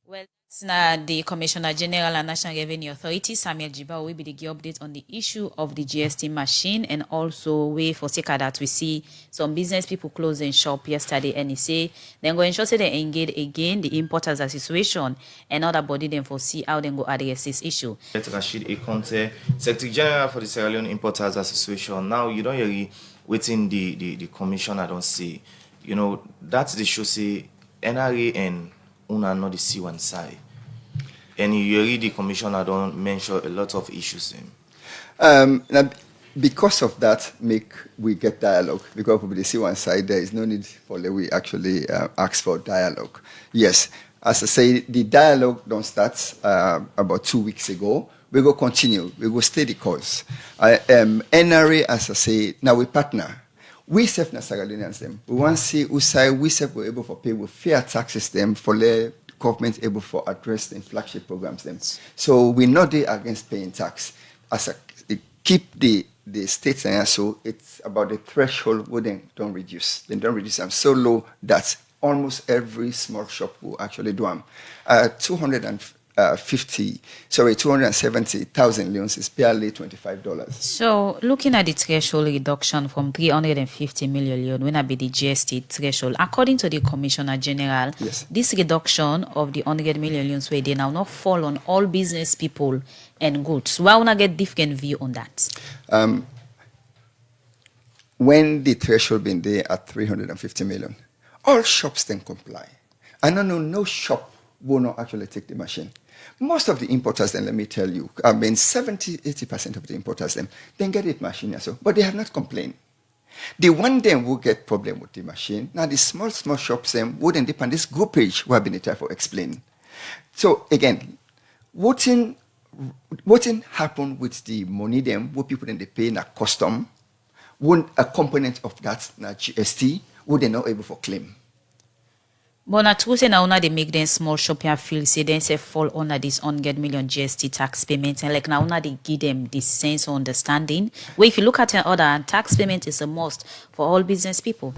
Well, now the Commissioner General and National Revenue Authority Samuel Jibao will be the update on the issue of the GST machine, and also we for sake of that we see some business people closing shop yesterday and he say then go ensure say they engage again the importers association and other body then foresee how they go address this issue. Rashid Ekonte, Secretary General for the Sierra Leone Importers Association. Now you don't really waiting the commissioner don't see. You know, that's the show say NRA and Una not the see one side. And you read the commissioner don't mention a lot of issues. Now, because of that, we get dialogue. Because we see one side, there is no need for we actually ask for dialogue. Yes, as I say, the dialogue don't start about 2 weeks ago. We go continue. We go stay the course. NRA, as I say, now we partner. We self na Sierra Leoneans them. We want to see Usai, we self were able for pay with fair tax system for the government able for address the flagship programs them. So we're not there against paying tax. As a keep the states and so it's about the threshold where they don't reduce. They don't reduce them so low that almost every small shop will actually do them. 270,000 loans is barely $25. So looking at the threshold reduction from 350 million leon, when I be the GST threshold, according to the Commissioner General, yes, this reduction of the 100 million loans where they now not fall on all business people and goods. Why wanna get different view on that? When the threshold been there at 350 million, all shops then comply. I don't know no shop will not actually take the machine. Most of the importers, then let me tell you, 70-80% of the importers then get it machine also, but they have not complained. The one then will get problem with the machine. Now the small shops then wouldn't depend this groupage we have been trying to explain. So again, voting what happen with the money them, what people then they pay in a custom, won't a component of that na GST, would they not able for claim? But na true say na una they make them small shop here feel say then say fall under this 100 million GST tax payment, and like now una they give them this sense of understanding. Where if you look at another tax payment is a must for all business people.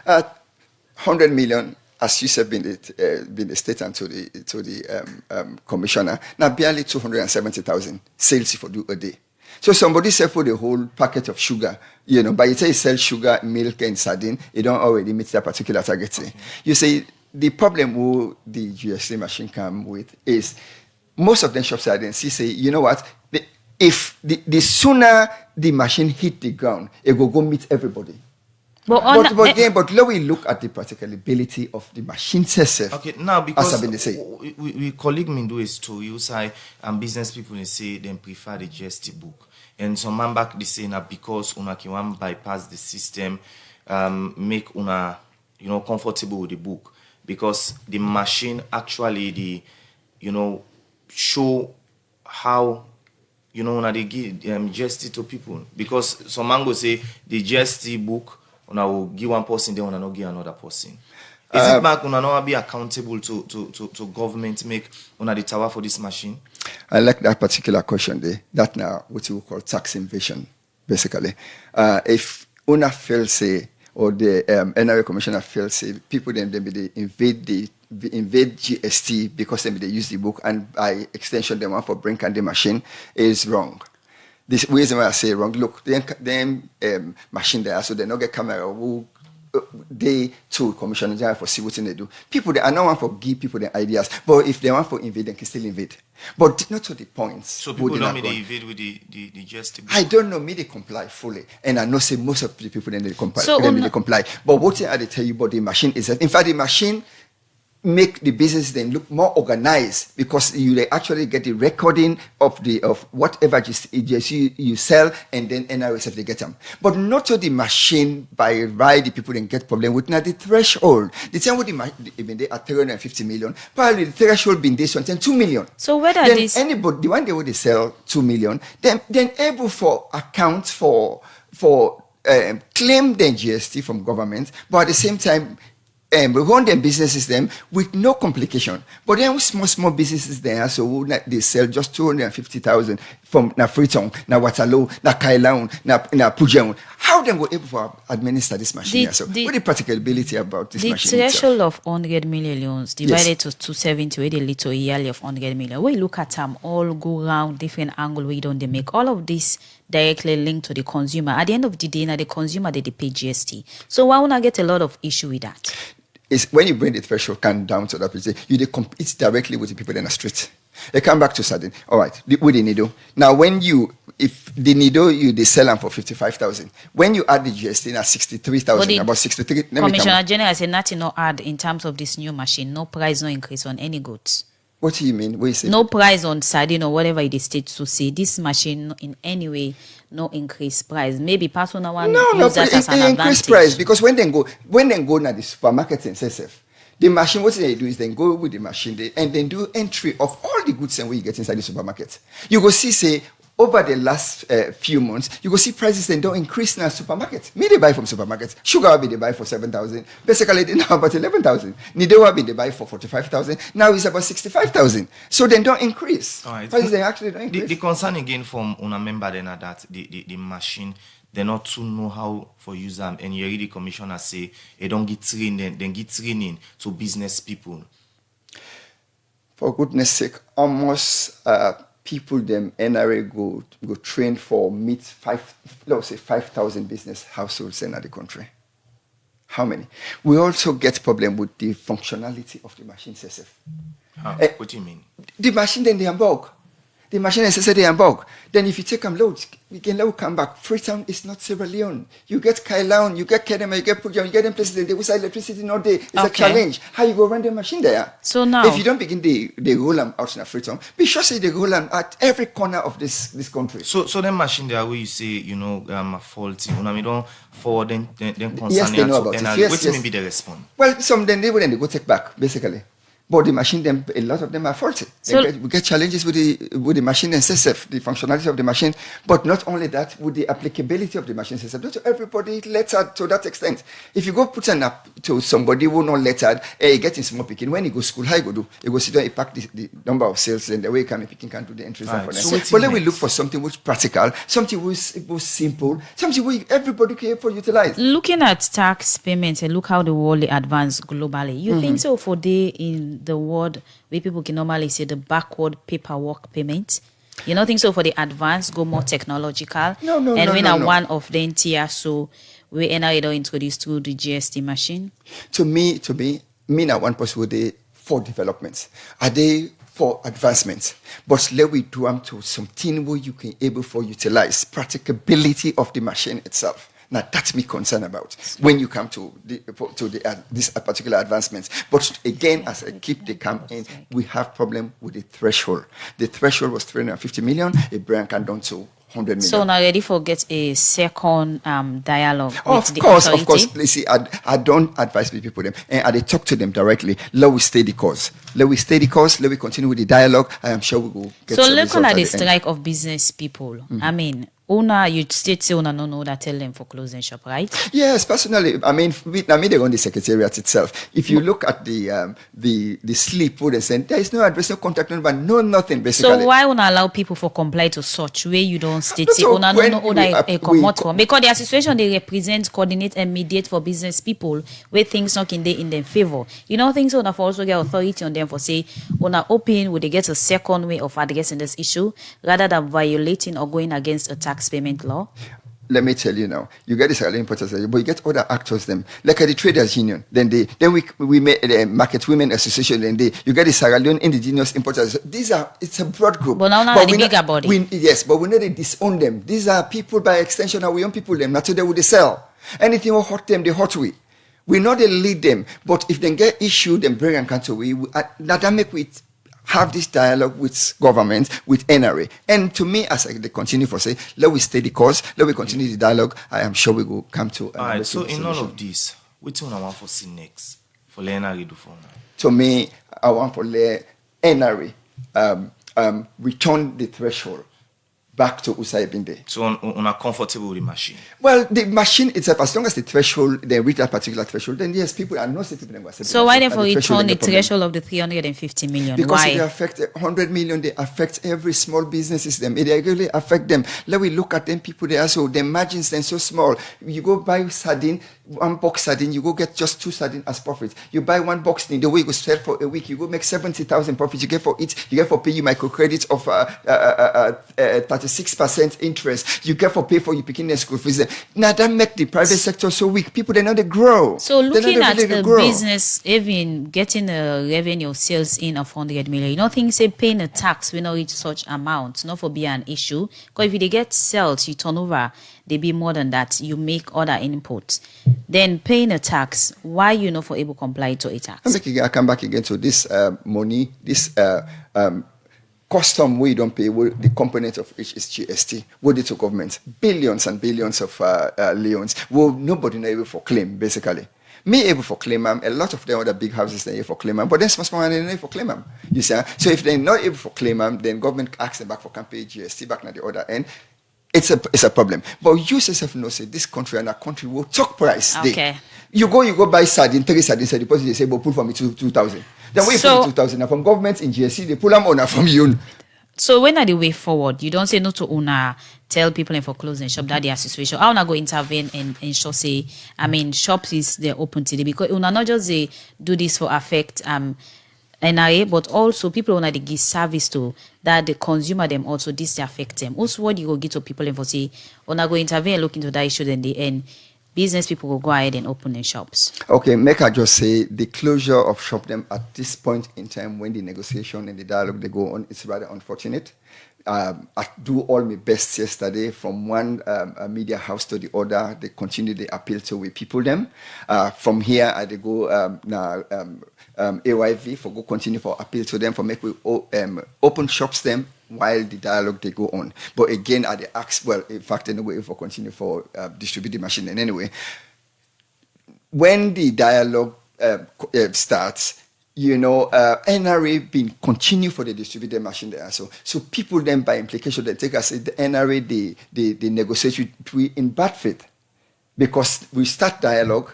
100 million, as you said, been the statement to the commissioner. Now barely 270,000 sales for do a day. So somebody sell for the whole packet of sugar, by the time you sell sugar, milk, and sardine, you don't already meet that particular target. Okay. You say the problem with the GST machine come with is most of them shops are then say, you know what? If the sooner the machine hit the ground, it will go meet everybody. But now we look at the practicability of the machine itself. Okay, now because we colleague me do a story, you say business people they say they prefer the GST book, and some man back they say now because una can bypass the system, make una comfortable with the book because the machine actually show how una they give GST to people because some man go say the GST book. Una will give one person, then una not give another person. Is it back una not be accountable to government make una the tower for this machine? I like that particular question there. That now what you call tax invasion, basically. If una feel say or the NRA commissioner feel say people then they invade GST because they use the book and by extension they want for bring and the machine is wrong. This reason why I say wrong. Look, them machine there, so they not get camera. Who they too commission for see what they do. People they are not want for give people the ideas, but if they want for invade, they can still invade. But not to the points. So people don't me they invade with the GST. I don't know. Me they comply fully, and I know say most of the people then they comply. So they comply. But what I tell you about the machine is that in fact the machine make the business then look more organized because you actually get the recording of whatever you sell and then NRA they get them. But not to the machine by right the people then get problem with now the threshold. The time with the they at 350 million, probably the threshold been this one, 2 million. So whether then this anybody the one day would they sell 2 million, then able for account for claim the GST from government, but at the same time we run them businesses them with no complication. But then with small businesses there, so they sell just 250,000 from na Freetown, na Waterloo, na Kailaun, na Pujeon. How then were able to administer this machine? What the practicability about this machine? The threshold of 100 million loans divided to 270, where they lead to a yearly of 100 million. We look at them all go around different angle we don't they make all of this directly linked to the consumer. At the end of the day, now the consumer they pay GST. So why would I get a lot of issue with that? Is when you bring the threshold can down to that place, you compete directly with the people in the street. They come back to sardine. All right, with the needle. Now, if the needle they sell them for 55,000. When you add the GST, now 63,000, about 63. Commissioner General said nothing no add in terms of this new machine. No price, no increase on any goods. What do you mean? What you say? No price on sardine or whatever it is states to say. This machine in any way no increase price. Maybe personal one use that as an advantage. Increase price because when they go now the supermarket and SF, the machine what they do is then go with the machine and then do entry of all the goods and what you get inside the supermarket. You go see say over the last few months, you go see prices then don't increase in our supermarket. Me they buy from supermarkets. Sugar will be they buy for 7,000. Basically they now about 11,000. Nido will be they buy for 45,000. Now it's about 65,000. So then don't increase. All right. Prices they actually don't increase. The concern again from una member then that the machine they not to know how for use them and you read the commissioner say they don't get training, then get training to business people. For goodness sake, almost people them NRA go train for meet 5,000 business households in the country. How many? We also get problem with the functionality of the machine itself. What do you mean? The machine then they are bulk. The machine is they are bulk. Then if you take them loads, you can load come back. Freetown is not Sierra Leone. You get Kailaun, you get Kedema, you get Pujan, you get them places that they will sell electricity all day. It's a challenge. How you go run the machine there? So now, if you don't begin the roll them out in Freetown, be sure say they roll them at every corner of this country. So them machine there where you say faulty. We don't forward them concern yes, they know about it. Yes, what may be the response? Well, some then they go take back basically. But the machine, them, a lot of them are faulty. We get challenges with the machine itself, the functionality of the machine, but not only that, with the applicability of the machine system. Not everybody lettered to that extent. If you go put an app to somebody who not lettered, he get in small picking. When he go school, how he go do? He go sit down, he pack the number of sales, and the way he can picking can do the entries for them. But then we look for something which practical, something which was simple, something which everybody can utilize. Looking at tax payments and look how the world advanced globally, you think so for in the world where people can normally say the backward paperwork payments? You don't think so for the advanced, go more technological? No. One of the tier so we NRA don't introduce through the GST machine? To me, now one possible day for developments. Are they for advancements? But let we do them to something where you can able for utilize practicability of the machine itself. Now that's me concerned about when you come to this particular advancements. But again, as I keep the come in, we have problem with the threshold. The threshold was 350 million. A brand can down to 100 million. So now ready for get a second dialogue of with the course, authority? Of course. Please see, I don't advise people them, and I talk to them directly. Let we stay the course. Let we stay the course. Let we continue with the dialogue. I am sure we will get. So looking at the strike of business people, I mean, owner, you state say owner no know that tell them for closing shop, right? Yes, personally, I mean, they run the secretariat itself. If you look at the slip, what they send, there is no address, no contact number, no nothing basically. So why owner allow people for comply to such way you don't state say owner no know owner come out from? Because the association they represent, coordinate and mediate for business people where things not in their favor. You know things owner for also get authority on them for say owner open would they get a second way of addressing this issue rather than violating or going against a tax payment law? Let me tell you now, you get the salary importers, but you get other actors them, like at the traders union. Then we made the market women association. Then you get the Sierra Leone indigenous importers. It's a broad group. But now the bigger body. Yes, but we know they disown them. These are people by extension, and we own people them. Not today would they sell anything will hurt them. They hurt we. We know they lead them, but if they get issued, then bring and cancel. Now that make with. Have this dialogue with government, with NRA. And to me, as they continue for say, let we stay the course, let we continue the dialogue, I am sure we will come to all right, so in all of this, what do I want for see next? For let NRA do for now? To me, I want for let NRA return the threshold back to Usai Binde. So on a comfortable with the machine? Well, the machine itself, as long as the threshold, they reach that particular threshold, then yes, people are not saying people. So why therefore return the threshold of the 350 million? Because why? they affect 100 million, they affect every small businesses, them. They really affect them. Let we look at them, people there, so the margins then so small. You go buy sardine, one box sardine, you go get just 2 sardines as profit. You buy 1 box, the way you go sell for a week, you go make 70,000 profit. You get for it, you get for pay you microcredit of 36% interest. You get for pay for you picking their school fees. Now that make the private sector so weak. People they know they grow. So looking at the business, even getting a revenue sales in of 100 million, you don't think say paying a tax will not reach such amount, not for be an issue. Because if they get sales, you turn over, they be more than that. You make other inputs. Then paying a tax, why you not for able to comply to a tax? I come back again to this money, this custom we don't pay, the component of which is GST. What did to government? Billions and billions of leons. Well, nobody not able for claim, basically. Me able for claim, a lot of the other big houses they able for claim, but then small they're not able for claim. You see, so if they're not able for claim, then government asks them back for campaign GST back at the other end. It's a problem. But you yourself know, say this country and our country will talk price. Okay. You go buy sardine, 3 sardines, and deposit, they say, but pull for me 2,000. Then we put 2,000 from government in GSC, they pull them on from you. So when are the way forward? You don't say no to owner, tell people in for closing shop that their situation. I wanna go intervene and ensure say, I mean, shops is they're open today because owner not just they do this for affect NRA, but also people wanna they give service to that the consumer them also this affect them. Also, what you go get to people and for say, owner go intervene and look into that issue, then the end. Business people will go ahead and open their shops. Okay, make I just say the closure of shop them at this point in time when the negotiation and the dialogue they go on, it's rather unfortunate. I do all my best yesterday from one media house to the other. They continue the appeal to we people them. From here, I they go AYV for go continue for appeal to them for make we open shops them while the dialogue they go on. But again, at the ask, well, in fact, anyway, for continue for distribute the machine. And anyway, when the dialogue starts, NRA been continue for the distributed machine there. So people then by implication they take us the NRA they negotiate with we in bad faith because we start dialogue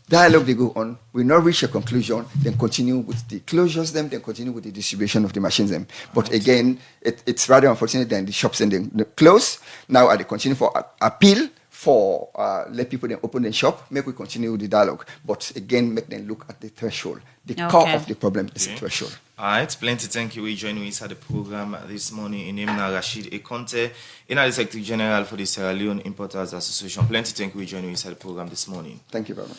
they go on, we not reach a conclusion, then continue with the closures then continue with the distribution of the machines then. But again, it's rather unfortunate than the shops and they close. Now they continue for appeal for let people then open the shop, make we continue with the dialogue. But again, make them look at the threshold. The core of the problem is the threshold. All right, plenty thank you. We join me inside the program this morning in name Rashid Ekonte, the Secretary General for the Sierra Leone Importers Association. Plenty thank you. We join me inside the program this morning. Thank you very much.